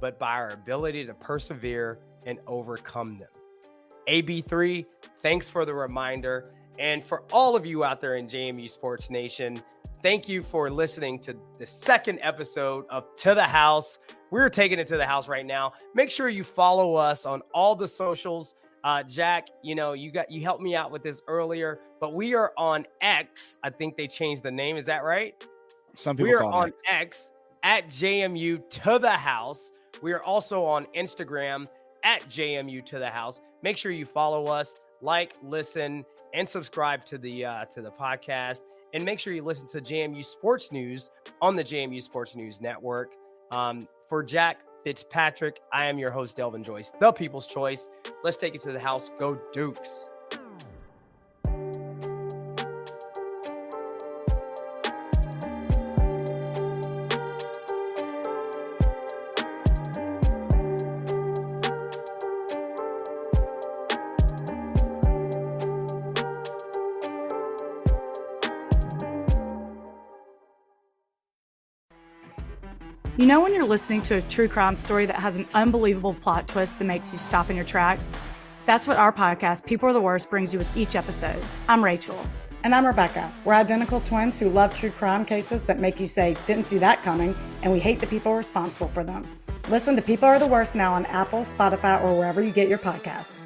F: but by our ability to persevere and overcome them. ABIII, thanks for the reminder. And for all of you out there in JMU Sports Nation, thank you for listening to the second episode of To the House. We're taking it to the house right now. Make sure you follow us on all the socials. Jack, you helped me out with this earlier, but we are on X. I think they changed the name. Is that right?
G: Some people
F: we are
G: call
F: on
G: it
F: X at JMU To the House. We are also on Instagram at JMU To the House. Make sure you follow us, like, listen, and subscribe to the podcast. And make sure you listen to JMU Sports News on the JMU Sports News Network. For Jack Fitzpatrick, I am your host, Delvin Joyce, the People's Choice. Let's take it to the house. Go Dukes.
L: You know when you're listening to a true crime story that has an unbelievable plot twist that makes you stop in your tracks? That's what our podcast, People Are the Worst, brings you with each episode. I'm Rachel.
M: And I'm Rebecca. We're identical twins who love true crime cases that make you say, didn't see that coming, and we hate the people responsible for them. Listen to People Are the Worst now on Apple, Spotify, or wherever you get your podcasts.